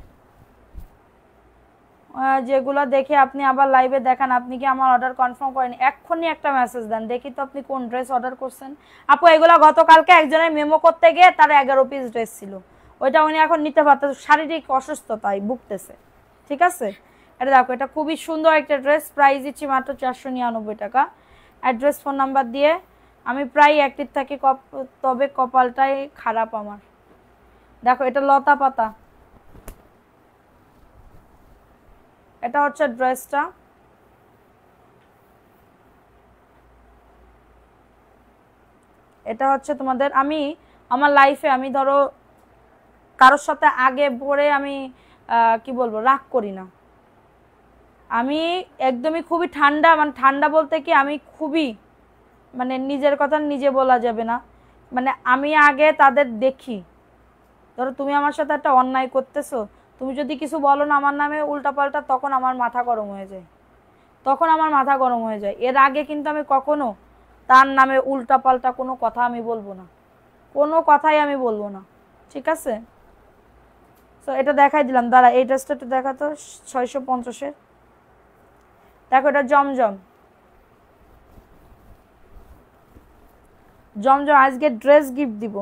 যেগুলো দেখে আপনি আবার লাইভে দেখান, আপনি কি আমার অর্ডার কনফার্ম করেন? এক্ষুনি একটা মেসেজ দেন, দেখি তো আপনি কোন ড্রেস অর্ডার করছেন। আপু এগুলো গতকালকে একজনের মেমো করতে গিয়ে তার 11 পিস ড্রেস ছিল, ওইটা উনি এখন নিতে পারতেছে, শারীরিক অসুস্থতায় ভুগতেছে। ঠিক আছে, এটা দেখো, এটা খুবই সুন্দর একটা ড্রেস। প্রাইস দিচ্ছি মাত্র 499 টাকা। অ্যাড্রেস ফোন নাম্বার দিয়ে। আমি প্রায় অ্যাক্টিভ থাকি, তবে কপালটাই খারাপ আমার। দেখো এটা লতা পাতা, এটা হচ্ছে ড্রেসটা, এটা হচ্ছে তোমাদের, আমি আমার লাইফে আমি ধরো কারোর সাথে আগে পরে আমি কি বলবো রাগ করি না, আমি একদমই খুবই ঠান্ডা, মানে ঠান্ডা বলতে কি আমি খুবই মানে নিজের কথা নিজে বলা যাবে না, মানে আমি আগে তাদের দেখি, ধরো তুমি আমার সাথে একটা অন্যায় করতেছো, তুমি যদি কিছু বলো না আমার নামে উল্টাপাল্টা, তখন আমার মাথা গরম হয়ে যায়, তখন আমার মাথা গরম হয়ে যায়। এর আগে কিন্তু আমি কখনো তার নামে উল্টাপাল্টা কোনো কথা আমি বলবো না, কোনো কথাই আমি বলবো না, ঠিক আছে। তো এটা দেখাই দিলাম, দাঁড়া এই ড্রেসটা একটু দেখাতো, 650-এর। দেখো এটা জমজম, জমজম আজকে ড্রেস গিফট দিব।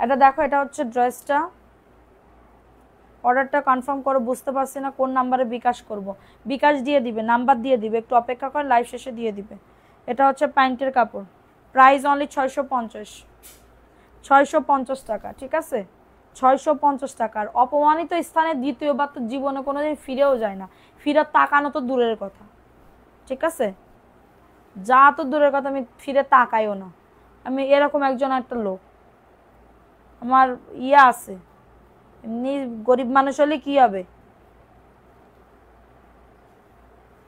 এটা দেখো, এটা হচ্ছে ড্রেসটা, অর্ডারটা কনফার্ম করো, বুঝতে পারছি না কোন নাম্বারে বিকাশ করব, বিকাশ দিয়ে দিবে, নাম্বার দিয়ে দিবে, একটু অপেক্ষা করে লাইভ শেষে দিয়ে দিবে। এটা হচ্ছে প্যান্টের কাপড়, প্রাইস অনলি 650, 650 টাকা, ঠিক আছে, 650 টাকার। অপমানিত স্থানে দ্বিতীয়বার তো জীবনে কোনোদিন ফিরেও যায় না, ফিরে তাকানো তো দূরের কথা, ঠিক আছে, যা তো দূরের কথা, আমি ফিরে তাকাইও না, আমি এরকম একজন একটা লোক, আমার ইয়া আছে, এমনি গরিব মানুষ হলে কি হবে,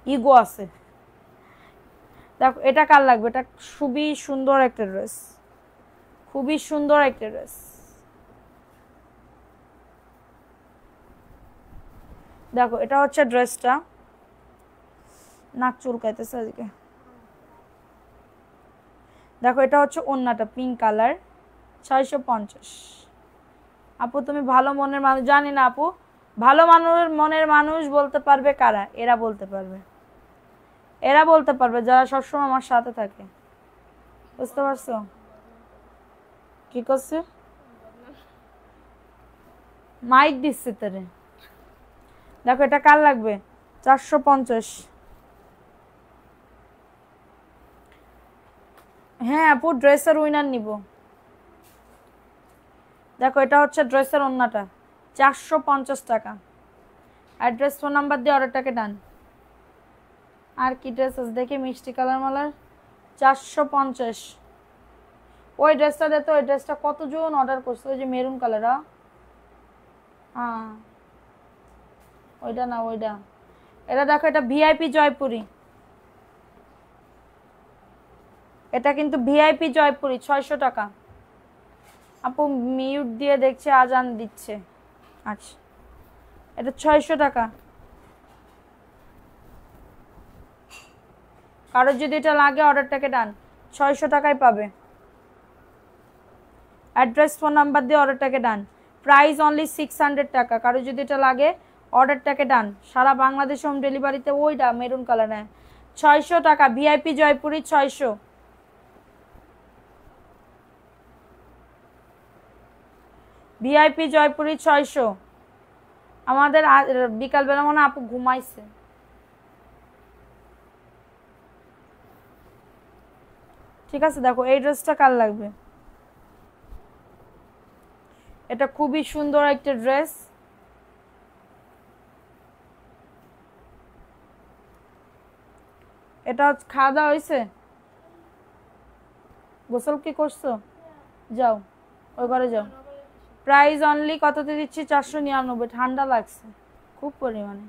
ইগো আছে। দেখো এটা কার লাগবে, এটা খুবই সুন্দর একটা ড্রেস, খুবই সুন্দর একটা ড্রেস। দেখো এটা হচ্ছে ড্রেসটা, নাক চুলকাইতেছে আজকে। দেখো এটা হচ্ছে ওড়নাটা, পিঙ্ক কালার, 650। আপু তুমি ভালো মনের মানুষ, জানি না আপু, ভালো মনের মানুষ বলতে পারবে কারা, এরা বলতে পারবে, এরা বলতে পারবে যারা সবসময় আমার সাথে থাকে, বুঝতে পারছো কি করছে, মাইক দিচ্ছে তারে। দেখো এটা কার লাগবে, 450। হ্যাঁ আপু ড্রেসের উইনার নিব। দেখো এটা হচ্ছে ড্রেসের ওড়নাটা, 450 টাকা। অ্যাড্রেস ফোন নাম্বার দিয়ে অর্ডারটাকে ডান। আর কি ড্রেস আছে দেখি, মিষ্টি কালার মালার, 450। ওই ড্রেসটা দে তো, ওই ড্রেসটা কতজন অর্ডার করছে, ওই যে মেরুন কালার, হ্যাঁ ওইটা না ওইটা, এটা দেখো এটা ভিআইপি জয়পুরি, এটা কিন্তু ভিআইপি জয়পুরি, 600 টাকা। আপু মিউট দিয়ে দেখছে, আজান দিচ্ছে, আচ্ছা এটা 600 টাকা। কারোর যদি এটা লাগে অর্ডারটাকে ডান, 600 টাকায় পাবে। অ্যাড্রেস ফোন নাম্বার দিয়ে অর্ডারটাকে ডান, প্রাইস অনলি 600 টাকা। কারোর যদি এটা লাগে অর্ডারটাকে ডান, সারা বাংলাদেশ হোম ডেলিভারিতে। ওইটা মেরুন কালার, হ্যাঁ 600 টাকা, ভিআইপি জয়পুরি 600, ভিআইপি জয়পুরি 600। আমাদের বিকালবেলা মনে আপু ঘুমাইছে, ঠিক আছে। দেখো এই ড্রেসটা কার লাগবে, এটা খুবই সুন্দর একটা ড্রেস, এটা খাওয়া দাওয়া হয়েছে, গোসল কি করছো, যাও ওই ঘরে যাও। প্রাইস অনলি কততে দিচ্ছি, 499, ঠান্ডা লাগছে খুব পরিমাণে,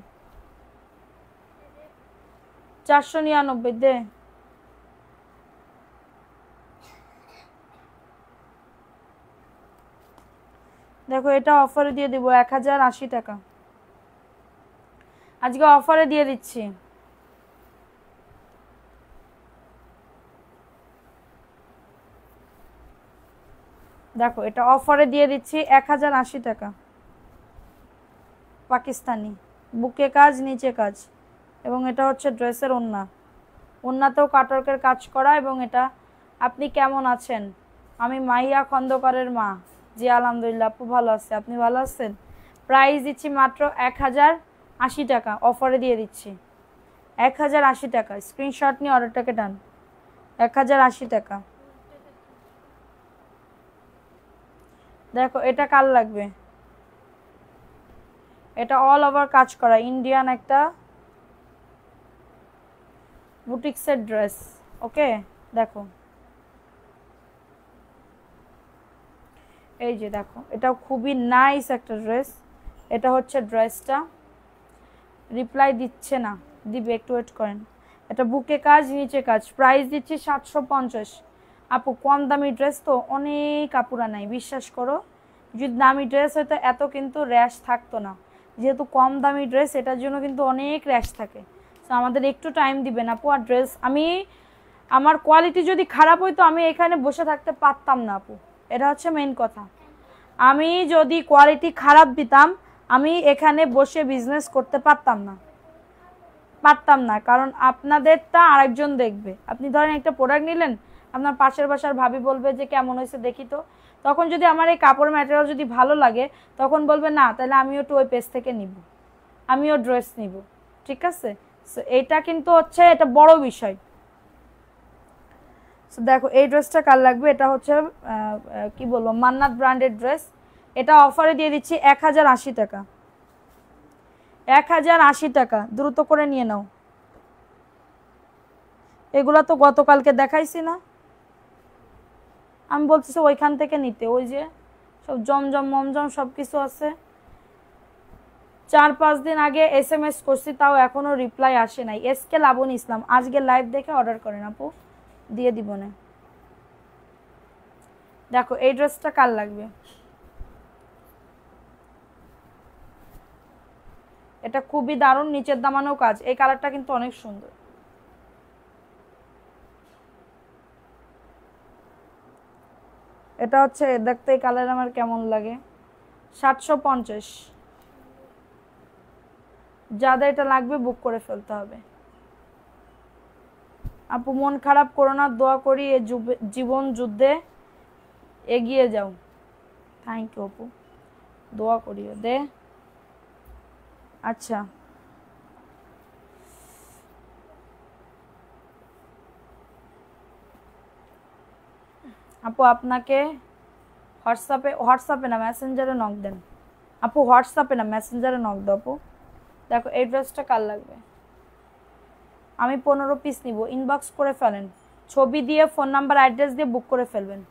499 দে। দেখো এটা অফারে দিয়ে দিব 1080 টাকা, আজকে অফারে দিয়ে দিচ্ছি। দেখো এটা অফারে দিয়ে দিচ্ছি 1080 টাকা, পাকিস্তানি, বুকে কাজ নিচে কাজ, এবং এটা হচ্ছে ড্রেসের ওড়না, ওড়নাতেও কাটওয়ার্কের কাজ করা। এবং এটা, আপনি কেমন আছেন, আমি মাহিয়া খন্দকারের মা, জি আলহামদুলিল্লাহ আপু ভালো আছে, আপনি ভালো আছেন। প্রাইস দিচ্ছি মাত্র 1080 টাকা, অফারে দিয়ে দিচ্ছি 1080 টাকা। স্ক্রিনশট নিয়ে অর্ডারটাকে ডান, 1080 টাকা। দেখো এটা কার লাগবে, এটা অল ওভার কাজ করা ইন্ডিয়ান একটা বুটিক্সের ড্রেস। ওকে, দেখো এই যে দেখো, এটা খুবই নাইস একটা ড্রেস। এটা হচ্ছে ড্রেসটা, রিপ্লাই দিচ্ছে না, দিবে, একটু ওয়েট করেন। এটা বুকে কাজ, নিচে কাজ, প্রাইস দিচ্ছি 750। আপু কম দামি ড্রেস তো অনেক আপুরা নাই, বিশ্বাস করো। যদি দামি ড্রেস হয়তো এত কিন্তু র্যাশ থাকতো না, যেহেতু কম দামি ড্রেস এটার জন্য কিন্তু অনেক র্যাশ থাকে। তো আমাদের একটু টাইম দিবেন আপু। আর ড্রেস আমার কোয়ালিটি যদি খারাপ হইতো আমি এখানে বসে থাকতে পারতাম না আপু, এটা হচ্ছে মেইন কথা। আমি যদি কোয়ালিটি খারাপ দিতাম আমি এখানে বসে বিজনেস করতে পারতাম না, কারণ আপনাদেরটা আরেকজন দেখবে। আপনি ধরেন একটা প্রোডাক্ট নিলেন, আপনার পাশের বাসার ভাবি বলবে যে কেমন হয়েছে দেখি তো, তখন যদি আমার এই কাপড় ম্যাটেরিয়াল যদি ভালো লাগে তখন বলবে না তাহলে আমিও একটু ওই পেজ থেকে নিব, আমিও ড্রেস নিব, ঠিক আছে। সো এইটা কিন্তু হচ্ছে এটা বড় বিষয়। সো দেখো এই ড্রেসটা কার লাগবে, এটা হচ্ছে কি বলবো মান্নাত ব্র্যান্ডের ড্রেস। এটা অফারে দিয়ে দিচ্ছি 1080 টাকা, 1080 টাকা, দ্রুত করে নিয়ে নাও। এগুলা তো গতকালকে দেখাইছি না, আমি বলতেছি ওইখান থেকে নিতে, ওই যে সব জমজম মমজম সব কিছু আছে। 4-5 দিন আগে SMS করছি, তাও এখনো রিপ্লাই আসে নাই। এসকে লাবণী ইসলাম, আজকে লাইভ দেখে অর্ডার করেন আপু, দিয়ে দিব না। দেখো এই ড্রেসটা কার লাগবে, এটা খুবই দারুণ, নিচের দামানো কাজ, এই কালারটা কিন্তু অনেক সুন্দর। এটা হচ্ছে দেখতে এই কালার আমার কেমন লাগে, 750। যাদের এটা লাগবে বুক করে ফেলতে হবে। আপু মন খারাপ করো না, দোয়া করি এই জীবন যুদ্ধে এগিয়ে যাও। থ্যাংক ইউ আপু, দোয়া করিও দে। আচ্ছা আপু আপনাকে হোয়াটসঅ্যাপে না মেসেঞ্জারে নক দেন আপু, হোয়াটসঅ্যাপে না মেসেঞ্জারে নক দাও আপু। দেখো এই ড্রেসটা কার লাগবে, আমি 15 পিস নিব, ইনবক্স করে ফেলেন, ছবি দিয়ে ফোন নাম্বার অ্যাড্রেস দিয়ে বুক করে ফেলবেন।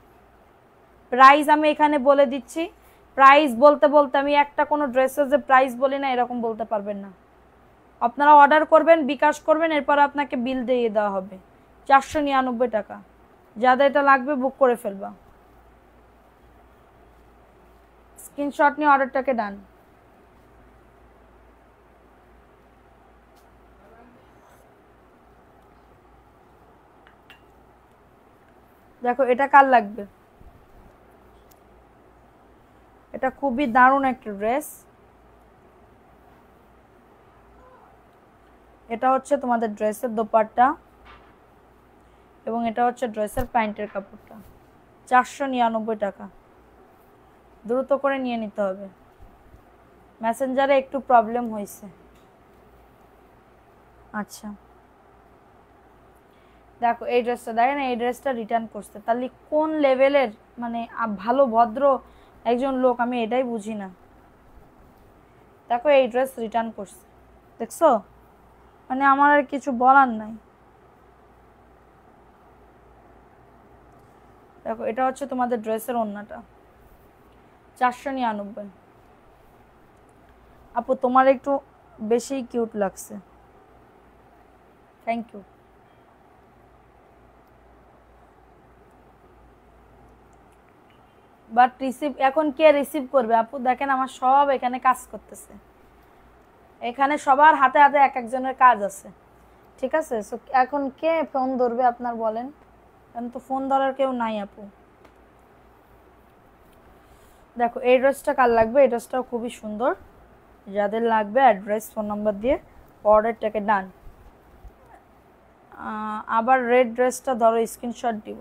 প্রাইস আমি এখানে বলে দিচ্ছি, প্রাইস বলতে বলতে আমি একটা কোনো ড্রেসের যে প্রাইস বলি না এরকম বলতে পারবেন না। আপনারা অর্ডার করবেন, বিকাশ করবেন, এরপর আপনাকে বিল দিয়ে দেওয়া হবে 499 টাকা। যাদের এটা লাগবে বুক করে ফেলবা, স্ক্রিনশট নিয়ে অর্ডারটাকে ডান। দেখো এটা কার লাগবে, এটা খুবই দারুণ একটা ড্রেস। এটা হচ্ছে তোমাদের ড্রেসের দোপাট্টা এবং এটা হচ্ছে ড্রেসের প্যান্টের কাপড়টা, 499 টাকা। দ্রুত করে নিয়ে নিতে হবে, মেসেঞ্জারে একটু প্রবলেম হয়েছে। আচ্ছা দেখো এই ড্রেসটা দেখেন, এই ড্রেসটা রিটার্ন করছে, তাহলে কোন লেভেলের মানে ভালো ভদ্র একজন লোক, আমি এটাই বুঝি না। দেখো এই ড্রেস রিটার্ন করছে, দেখছো, মানে আমার আর কিছু বলার নাই। দেখো এটা হচ্ছে তোমাদের ড্রেসের ওড়নাটা, 499। আপু তোমার একটু বেশি কিউট লাগছে, থ্যাংক ইউ। বাট রিসিভ এখন কে রিসিভ করবে আপু, দেখেন আমার সব এখানে কাজ করতেছে, এখানে সবার হাতে হাতে এক একজনের কাজ আছে, ঠিক আছে। সো এখন কে ফোন ধরবে আপনার বলেন, এখন তো ফোন ধরার কেউ নাই আপু। দেখো এই ড্রেসটা কার লাগবে, এই ড্রেসটাও খুবই সুন্দর, যাদের লাগবে অ্যাড্রেস ফোন নাম্বার দিয়ে অর্ডারটাকে ডান। আবার রেড ড্রেসটা ধরো, স্ক্রিনশট দিব,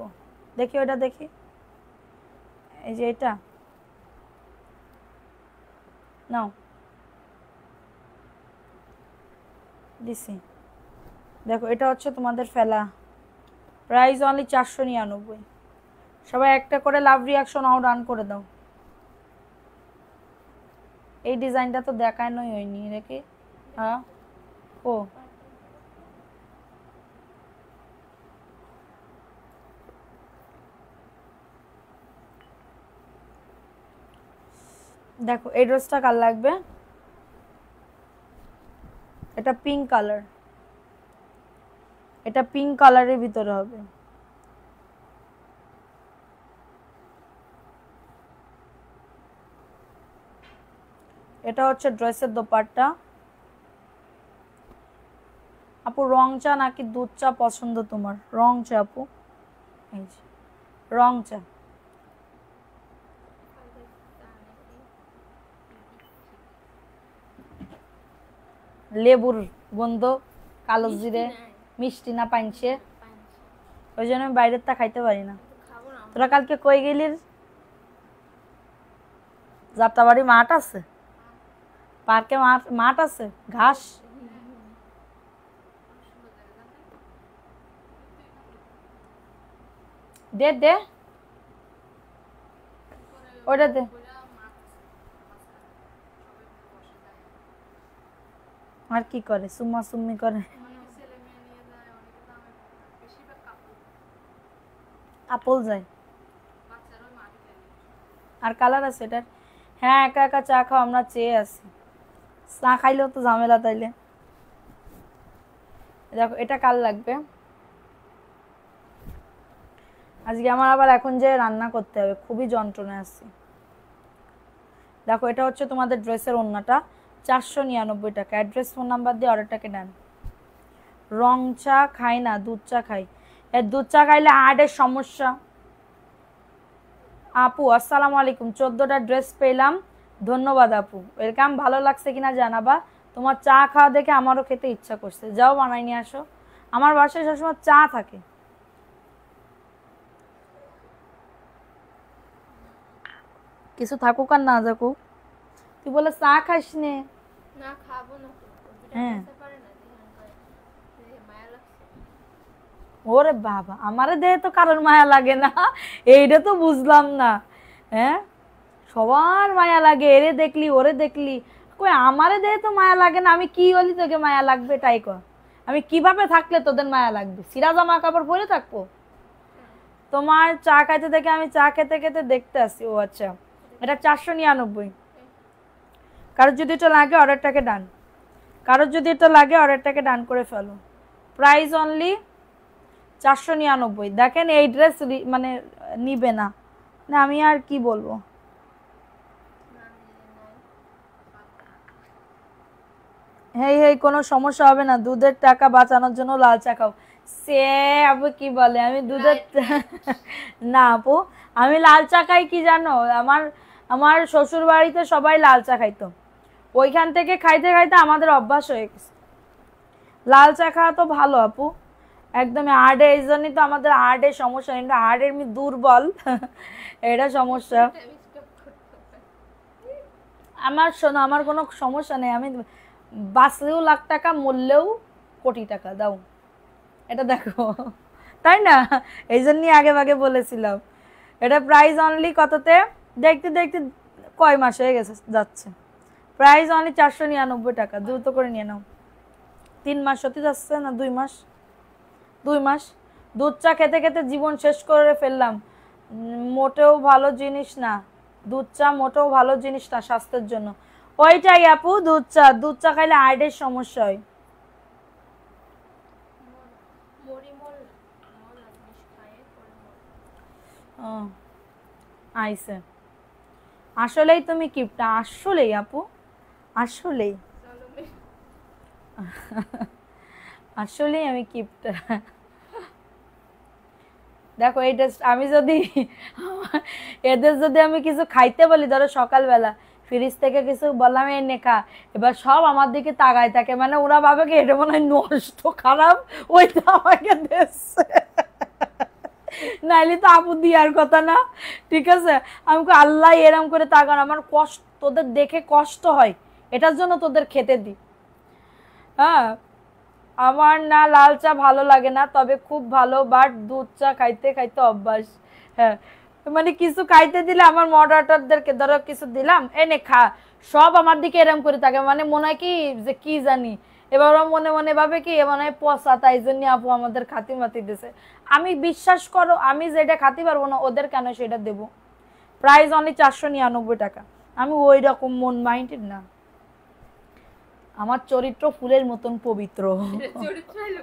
দেখি ওটা দেখি, এই যে এটা নাও দিছি। দেখো এটা হচ্ছে তোমাদের ফেলা, প্রাইস অনলি 499। সবাই একটা করে লাভ রিয়াকশন আউট রান করে দাও। এই ডিজাইনটা তো দেখানোই হয়নি রেখে। হ্যাঁ ও দেখো এই ড্রেসটা কার লাগবে, এটা পিঙ্ক কালার, এটা পিঙ্ক কালারের ভিতরে হবে। এটা হচ্ছে ড্রেসের দোপাট্টা। আপু রং চা নাকি দুধ চা পছন্দ তোমার? রং চা আপু, এই যে রং চা। লেবুর গন্ধ, কালো জিরে, মিষ্টি না পাইনছে, ওই জন্য আমি বাইরের তা খাইতে পারি না। তোরা কালকে কই গেলি? যাত্রাবাড়ি মাঠ আছে, পার্কে মাঠ আছে, ঘাস। দে দে ওটা দে। আর কি করে, সুম্মা সুম্মি করে। আপল যায় আর কালার আছে এটার। হ্যাঁ একা একা চা খাও, আমরা চেয়ে আছি, চা খাইলেও তো ঝামেলা তাইলে। দেখো এটা কাল লাগবে। আজকে আমার আবার এখন যে রান্না করতে হবে, খুবই যন্ত্রণায় আছি। দেখো এটা হচ্ছে তোমাদের ড্রেসের ওড়নাটা, 499 টাকা। অ্যাড্রেস ফোন নাম্বার দিয়ে অর্ডারটাকে নেন। রং চা খাই না, দুধ চা খাই। দুধ চা খাইলে হার্টের সমস্যা। আপু আসসালামু আলাইকুম, 14টা ড্রেস পেলাম, ধন্যবাদ আপু, ওয়েলকাম। ভালো লাগছে কিনা জানাবা। তোমার চা খাওয়া দেখে আমারও খেতে ইচ্ছা করছে, যাও বানাই নিয়ে আসো। আমার বাসায় সবসময় চা থাকে। কিছু থাকুক আর না থাকুক, তুই বলে চা খাস নে। না খাবো না তো, হ্যাঁ পারে না মায়া লাগছে। ওরে বাবা, আমারে দেহে তো কারোর মায়া লাগে না, এইটা তো বুঝলাম না। হ্যাঁ সবার মায়া লাগে, এরে দেখলি ওরে দেখলি, কই আমারে দেহে তো মায়া লাগে না। আমি কি হলি তোকে মায়া লাগবে তাই কর? আমি কিভাবে থাকলে তোদের মায়া লাগবে? সিরা জামা কাপড় পরে থাকবো? তোমার চা খাইতে দেখে আমি চা খেতে খেতে দেখতে আসি। ও আচ্ছা, এটা 499। কারোর যদি এটা লাগে অর্ডারটাকে ডান, কারোর যদি এটা লাগে অর্ডারটাকে ডান করে ফেলো। Price only 499। দেখেন এই ড্রেস মানে নিবে না, না আমি আর কি বলবো। হেই হেই কোনো সমস্যা হবে না, দুধের টাকা বাঁচানোর জন্য লাল চা খাও। সে আপু কি বলে, আমি দুধের না আপু, আমি লাল চা খাই কি জানো, আমার আমার শ্বশুর বাড়িতে সবাই লাল চা খাইতো, ওইখান থেকে খাইতে খাইতে আমাদের অভ্যাস হয়ে গেছে। লাল চা খাওয়া তো ভালো আপু, একদমই হার্টে, এই জন্যই তো আমাদের হার্টের সমস্যা, কিন্তু হার্টের এমনি দুর্বল এটা সমস্যা। আমার শোনো, আমার কোনো সমস্যা নেই, আমি বাঁচলেও লাখ টাকা, মরলেও কোটি টাকা, দাও এটা দেখো, তাই না? এই জন্যই আগে ভাগে বলেছিলাম। এটা প্রাইস অনলি কততে, দেখতে দেখতে কয় মাস হয়ে গেছে যাচ্ছে। প্রাইস অনলি 499 টাকা, দ্রুত করে নিয়ে নাও। 3 মাস হতে যাচ্ছে না, 2 মাস, 2 মাস। দুধ চা খেতে খেতে জীবন শেষ করে ফেললাম, মোটেও ভালো জিনিস না, দুধ চা মোটেও ভালো জিনিস না স্বাস্থ্যের জন্য। ওইটাই আপু, দুধ চা, দুধ চা খাইলে হার্টের সমস্যা হয়। আইসে আসলেই তুমি কিপটা, আসলেই আপু, আসলেই আসলেই আমি কিপটা। দেখো এই ড্রেস আমি যদি এদের যদি আমি কিছু খাইতে বলি, ধরো সকালবেলা ফ্রিজ থেকে কিছু বললাম এনে খা, এবার সব আমার দিকে তাকায় থাকে, মানে ওরা ভাবে কি এটা মনে হয় নষ্ট, খারাপ, ওইটা আমাকে দিচ্ছে, নাইলে তো আপু দিয়ার কথা না। ঠিক আছে, আমি আল্লাহ এরম করে তাকান, আমার কষ্ট, তোদের দেখে কষ্ট হয়, এটার জন্য তোদের খেতে দিই। হ্যাঁ আমার না লাল চা ভালো লাগে না, তবে খুব ভালো, বাট দুধ চা খাইতে খাইতে অভ্যাস। হ্যাঁ মানে কিছু খাইতে দিলে আমার মডারেটরদেরকে, ধরো কিছু দিলাম এনে খা, সব আমার দিকে এরম করে থাকে, মানে মনে হয় কি যে কি জানি, এবার ওরা মনে মনে ভাবে কি মনে হয় পচা, তাই জন্য আপু আমাদের খাতি মাতি দিছে। আমি বিশ্বাস করো, আমি যেটা খাতি পারবো না ওদের কেন সেটা দেবো। প্রাইস অনলি 499 টাকা। আমি ওই রকম মন মাইন্ডেড না, আমার চরিত্র ফুলের মতন পবিত্র। চরিত্র হলো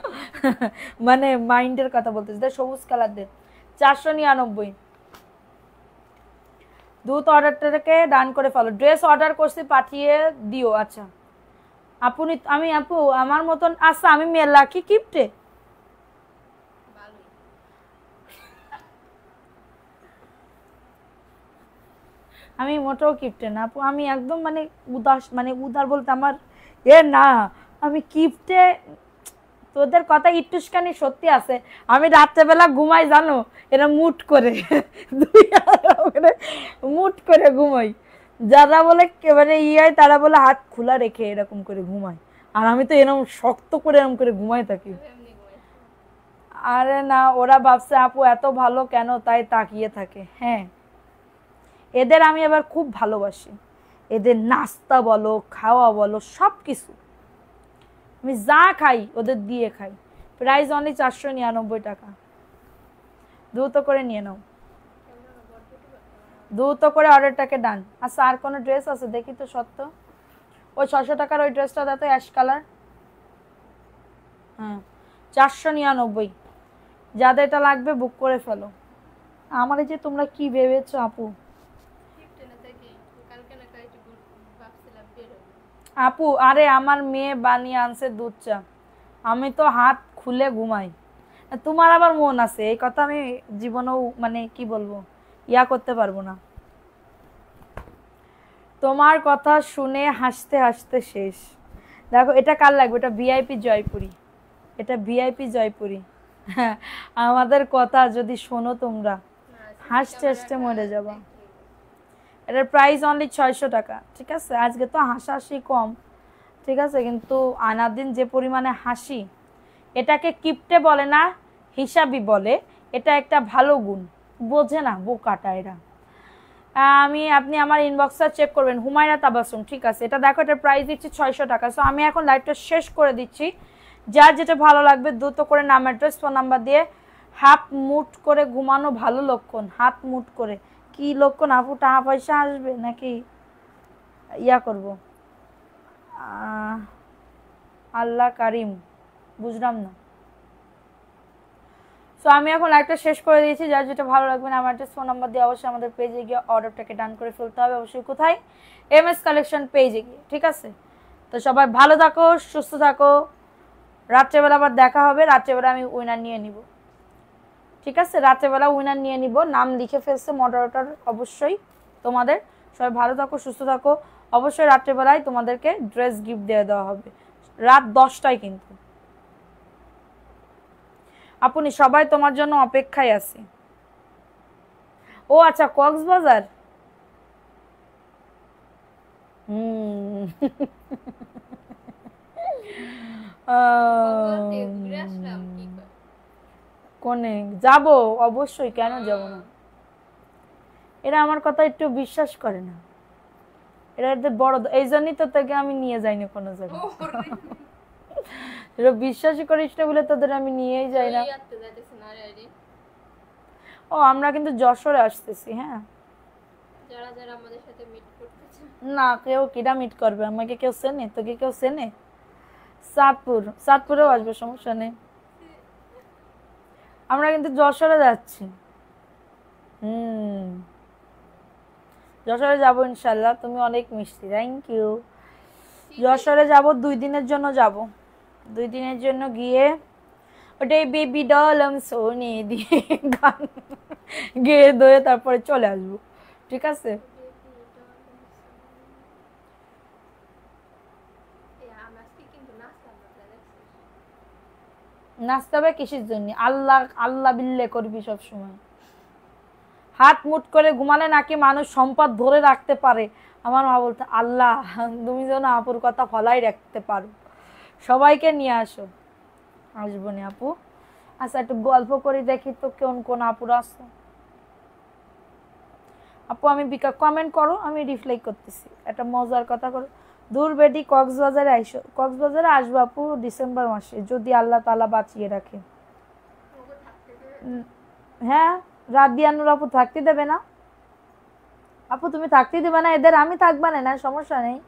মানে মাইন্ডের কথা বলতেছি, সবুজ কালার দেন 499। দ্রুত অর্ডারটাকে ডান করে ফেলো। ড্রেস অর্ডার করছি, পাঠিয়ে দিও। আচ্ছা আপনি, আমি আপু আমার মতন আচ্ছা আমি মেলা কি কিপটে? ভালোই। আমি মোটেও কিপটে না আপু, আমি একদম মানে উদাস, মানে উদার বলতে আমার না, আমি কিপটে। তোদের কথা একটুখানি সত্যি আছে, আমি রাত্রেবেলা ঘুমাই জানো এরা মুট করে মুট করে ঘুমাই। যারা বলে এবারে হয় তারা বলে হাত খোলা রেখে এরকম করে ঘুমাই, আর আমি তো এরকম শক্ত করে এরকম করে ঘুমাই থাকি। এমনি ঘুমাইছি। আরে না, ওরা ভাবছে আপু এত ভালো কেন, তাই তাকিয়ে থাকে। হ্যাঁ, এদের আমি আবার খুব ভালোবাসি, এদের নাস্তা বলো খাওয়া বলো সব কিছু, আমি যা খাই ওদের দিয়ে খাই। প্রাইস অনলি 499 টাকা। দ্রুত করে নিয়ে নাও, দ্রুত করে অর্ডারটাকে ডান। আচ্ছা আর কোনো ড্রেস আছে দেখি তো সত্য, ওই 600 টাকার ওই ড্রেসটা দাও তো, অ্যাশ কালার। হ্যাঁ 499, যাদের এটা লাগবে বুক করে ফেলো। আমার এই যে তোমরা কি ভেবেছো আপু? গিফট এনে থাকি কালকে না কালকে ভাবছিলাম বের হবো। আপু আরে আমার মেয়ে বানিয়ে আনছে দুধ চা, আমি তো হাত খুলে ঘুমাই। তোমার আবার মন আছে, এই কথা আমি জীবনেও মানে কি বলবো করতে পারবো না। তোমার কথা শুনে হাসতে হাসতে শেষ। দেখো এটা কার লাগবে, এটা ভিআইপি জয়পুরি, এটা ভিআইপি জয়পুরি। হ্যাঁ, আমাদের কথা যদি শোনো তোমরা হাসতে হাসতে মরে যাবা। এটার প্রাইস অনলি 600 টাকা। ঠিক আছে, আজকে তো হাসাহাসি কম, ঠিক আছে, কিন্তু আনাদিন যে পরিমাণে হাসি, এটাকে কিপটে বলে না, হিসাবই বলে। এটা একটা ভালো গুণ, বোঝে না বোকাটা এরা। আপনি আমার ইনবক্সটা চেক করবেন, হুমায়রা তাবাসুম। ঠিক আছে, এটা দেখো, এটার প্রাইস দিচ্ছি 600 টাকা। সো আমি এখন লাইভটা শেষ করে দিচ্ছি, যার যেটা ভালো লাগবে দ্রুত করে নাম, অ্যাড্রেস, ফোন নাম্বার দিয়ে। হাত মুট করে ঘুমানো ভালো লক্ষণ, হাত মুট করে কি লক্ষণ আপু? টাকা পয়সা আসবে নাকি করব? আল্লাহ কারিম, বুঝলাম না। সো আমি এখন লাইভটা শেষ করে দিয়েছি, যার যেটা ভালো লাগবে না, আমার অ্যাড্রেস, ফোন নাম্বার দিয়ে অবশ্যই আমাদের পেজে গিয়ে অর্ডারটাকে ডান করে ফেলতে হবে। অবশ্যই কোথায়? এমএস কালেকশন পেজে গিয়ে। ঠিক আছে, তো সবাই ভালো থাকো, সুস্থ থাকো। রাত্রেবেলা আবার দেখা হবে, রাত্রেবেলা আমি উইনার নিয়ে নিব। ঠিক আছে, রাত্রেবেলা উইনার নিয়ে নিব, নাম লিখে ফেলছে মডারেটর অবশ্যই তোমাদের। সবাই ভালো থাকো, সুস্থ থাকো। অবশ্যই রাত্রেবেলায় তোমাদেরকে ড্রেস গিফট দিয়ে দেওয়া হবে, রাত 10টায় কিন্তু। আপনি সবাই তোমার জন্য অপেক্ষায় আছে। ও আচ্ছা, কক্সবাজার। ঘুরে আসলাম কি করে। কোনে যাব? অবশ্যই, কেন যাব না। এরা আমার কথা একটু বিশ্বাস করে না, এরা এদের বড়, এই জন্যই তো তোকে আমি নিয়ে যাইনি কোনো জায়গায়। এরা বিশ্বাসই করিস না বলে তোদের আমি নিয়েই যাই না। ও আমরা কিন্তু যশোরে আসতেছি। হ্যাঁ, যারা যারা আমাদের সাথে মিট করতেছে না, কেউ কিরা মিট করবে? আমাকে কেউ চেনে? তোকে কেউ চেনে? চাঁদপুরেও আসবে, সমস্যা নেই। আমরা কিন্তু যশোরে যাচ্ছি। যশোরে যাবো ইনশাল্লাহ। তুমি অনেক মিষ্টি, থ্যাংক ইউ। যশোরে যাব 2 দিনের জন্য, যাব 2 দিনের জন্য গিয়ে ওটাই বেবি ডল আমি সোনে দিয়ে গান গেয়ে ধরে তারপরে চলে আসবো। ঠিক আছে, নাচতে হবে কিসের জন্য? আল্লাহ আল্লাহ বিল্লে করবি সব সময়। হাত মুট করে ঘুমালে নাকি মানুষ সম্পদ ধরে রাখতে পারে। আমার মা বলতে, আল্লাহ তুমি যেন আপুর কথা ফলাই রাখতে পারো। সবাইকে নিয়ে আসো। আসবো নি আপু। আচ্ছা একটু গল্প করে দেখি তো কোন কোন আপুরা আছে। আপু আমি কমেন্ট করো, আমি রিপ্লাই করতেছি। একটা মজার কথা করো, দূর বেডি কক্সবাজারে আইসো। কক্সবাজারে আসবো আপু ডিসেম্বর মাসে, যদি আল্লাহ তাআলা বাঁচিয়ে রাখে। হ্যাঁ, রাদিয়ানুর আপু থাকতে দেবে না? আপু তুমি থাকতে দেবে না এদের? আমি থাকবা না, সমস্যা নেই।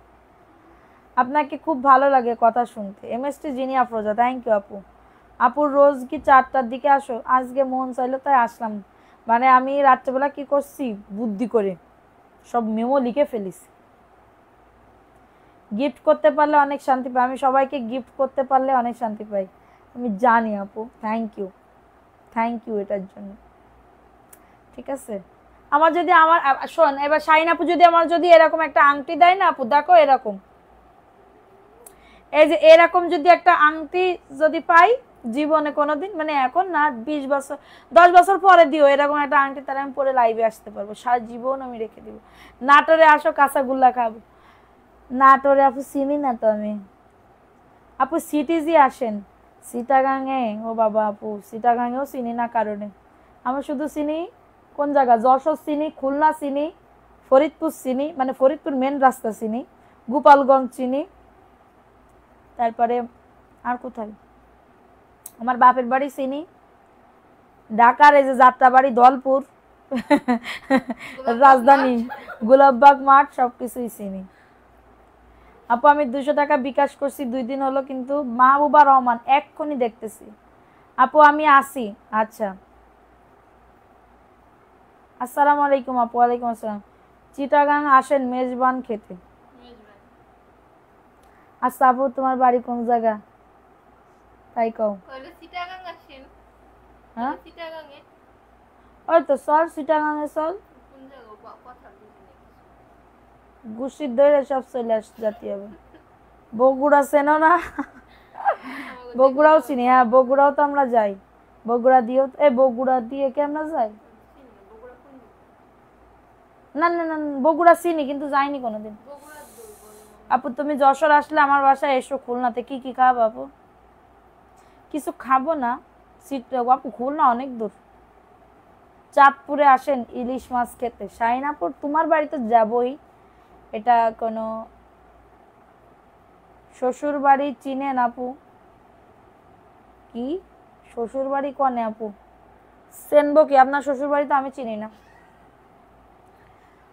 আপনাকে খুব ভালো লাগে কথা শুনতে। MST Jini Afroza, thank you আপু। আপু রোজ কি 4টার দিকে আসো? আজকে মন চাইলো তাই আসলাম। মানে আমি রাত্রেবেলা কি করছি, বুদ্ধি করে সব মেমো লিখে ফেলিস। গিফট করতে পারলে অনেক শান্তি পাই, আমি সবাইকে গিফট করতে পারলে অনেক শান্তি পাই, আমি জানি আপু। থ্যাংক ইউ এটার জন্য। ঠিক আছে, আমার যদি আমার শোন, এবার শাহিন আপু যদি আমার যদি এরকম একটা আংটি দেয় না আপু, দেখো এরকম, এই যে এরকম যদি একটা আংটি যদি পাই জীবনে কোনোদিন, মানে এখন না, 20 বছর 10 বছর পরে দিও এরকম একটা আংটি, তাহলে আমি পরে লাইভে আসতে পারবো, সারা জীবন আমি রেখে দিব। নাটোরে আসো, কাঁচাগুল্লা খাবো। নাটোরে আপু চিনি না তো আমি। আপু সিটিজি আসেন চিটাগাঙে। ও বাবা আপু, চিটাগাঙেও চিনি না কারণে, আমি শুধু চিনি কোন জায়গা, যশোর চিনি, খুলনা চিনি, ফরিদপুর চিনি, মানে ফরিদপুর মেন রাস্তা চিনি, গোপালগঞ্জ চিনি, তারপরে আর কোথায়, আমার বাপের বাড়ি চিনি, ঢাকার এই যে যাত্রাবাড়ি, দলপুর, রাজধানী, গোলাপবাগ মাঠ, সবকিছুই চিনি। আপু আমি 200 টাকা বিকাশ করছি 2 দিন হলো, কিন্তু মাহবুবা রহমান এক্ষুনি দেখতেছি। আপু আমি আসি। আচ্ছা, আসসালামু আলাইকুম আপু। ওয়ালাইকুম আসসালাম। চিটাগাং আসেন মেজবান খেতে। আচ্ছা আপু তোমার বাড়ি কোন জায়গা তাই কও। চিটাগাং আসেন। হ্যাঁ চিটাগাংয়ে ওই তো চল, চিটাগাঙে চল, কোন জায়গা কথা বুঝিনি। গুছির ধরে সব চলে যেতে হবে। বগুড়া চেনো না? বগুড়াও চিনি, হ্যাঁ বগুড়াও তো আমরা যাই। বগুড়া দিয়েও, বগুড়া দিয়ে কি আমরা যাই? না না না, বগুড়া চিনি কিন্তু যাইনি কোনোদিন। আপু তুমি যশোর আসলে আমার বাসায় এসো। খুলনাতে কি কি খাবো আপু? কিছু খাবো না, আপু খুলনা অনেক দূর। চাঁদপুরে আসেন ইলিশ মাছ খেতে। শাহিনাপুর তোমার বাড়িতে যাবই, এটা কোনো শ্বশুর বাড়ি চিনেন আপু? কি শ্বশুর বাড়ি কনে আপু? চেনবো কি, আপনার শ্বশুর বাড়ি তো আমি চিনি না।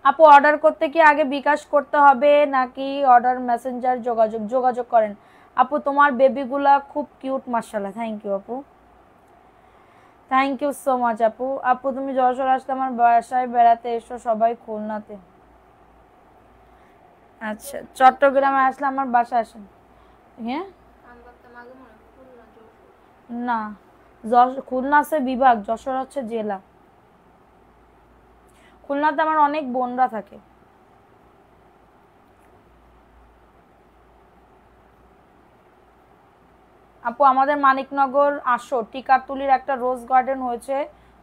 আপু অর্ডার করতে কি আগে বিকাশ করতে হবে নাকি অর্ডার মেসেঞ্জার যোগাযোগ করেন? আপু তোমার বেবিগুলা খুব কিউট মাশাআল্লাহ। থ্যাংক ইউ আপু, থ্যাংক ইউ সো মাচ আপু। আপু তুমি যশোর আসলে আমার বাসায় বেড়াতে এসো, সবাই খুলনাতে। আচ্ছা, চট্টগ্রামে আসলে আমার বাসা আসেন। হ্যাঁ না, খুলনা আছে বিভাগ, যশোর হচ্ছে জেলা। খুলনাতে আমার অনেক বোনরা থাকে। আপু আমাদের মানিকনগর আসো, টিকাতুলির একটা রোজ গার্ডেন হয়েছে,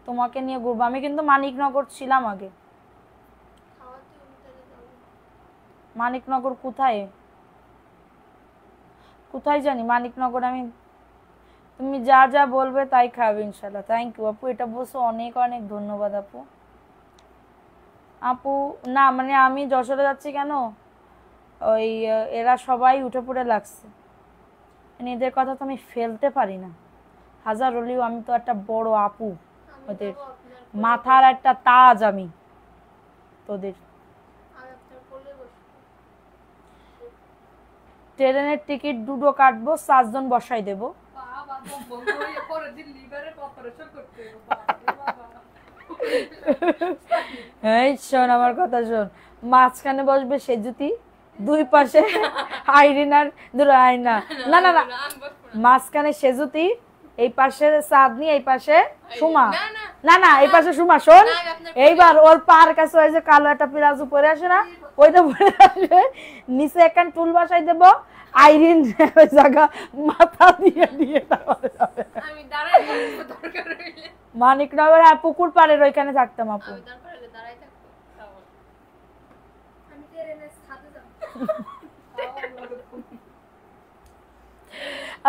তোমাকে নিয়ে ঘুরবো। আমি কিন্তু মানিকনগর ছিলাম আগে। মানিকনগর কোথায় কোথায় জানি মানিকনগর আমি, তুমি যা যা বলবে তাই খাবে ইনশাল্লাহ। থ্যাংক ইউ আপু, এটা বলছো অনেক অনেক ধন্যবাদ আপু। আপু না মানে আমি যশোরে যাচ্ছি কেন, ওই এরা সবাই উঠে পড়ে লাগছে, মানে এদের কথা তো আমি ফেলতে পারি না। হাজার হলেও আমি তো একটা বড় আপু, ওদের মাথার একটা তাজ আমি তোদের। ট্রেনের টিকিট দুটো কাটবো, 4 জন বসাই দেবো। এই শোন আমার কথা শোন, মাঝখানে বসবে সেজুতি, দুই পাশে আইরিন আর আইনা, না না না, মাঝখানে সেজুতি, এই পাশে চাঁদনি, এই পাশে সুমা, না না এই পাশে সুমা। শোন এইবার ওর পার কাছে ওই যে কালো একটা প্লাজো পরে আসে না, ওইটা পরে আসবে, নিচে একটা টুল বসাই দেবো, আইরিন ওই জায়গা মাথা দিয়ে দিয়ে তারপরে যাবে। মানিকনগর পুকুর পাড়ের ওইখানে থাকতাম আপু।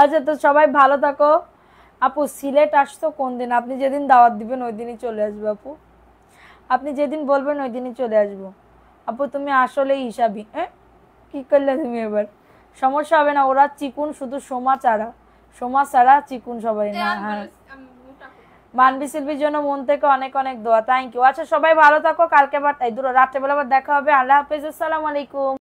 আচ্ছা তো সবাই ভালো থাকো আপু। সিলেট আসতো কোন দিন? আপনি যেদিন দাওয়াত দিবেন ওই দিনই চলে আসবো আপু। আপনি যেদিন বলবেন ওই দিনই চলে আসবো। আপু তুমি আসলেই হিসাবি। কি করলে তুমি এবার? সমস্যা হবে না, ওরা চিকুন শুধু সোমা ছাড়া চিকুন সবাই না। হ্যাঁ, আমি মোটা করবো। মানবি শিল্পীর জন্য মন থেকে অনেক অনেক দোয়া। Thank you. আচ্ছা সবাই ভালো থাকো, কালকে আবার রাত্রেবেলা আবার দেখা হবে। আল্লাহ হাফেজ, আসসালামু আলাইকুম।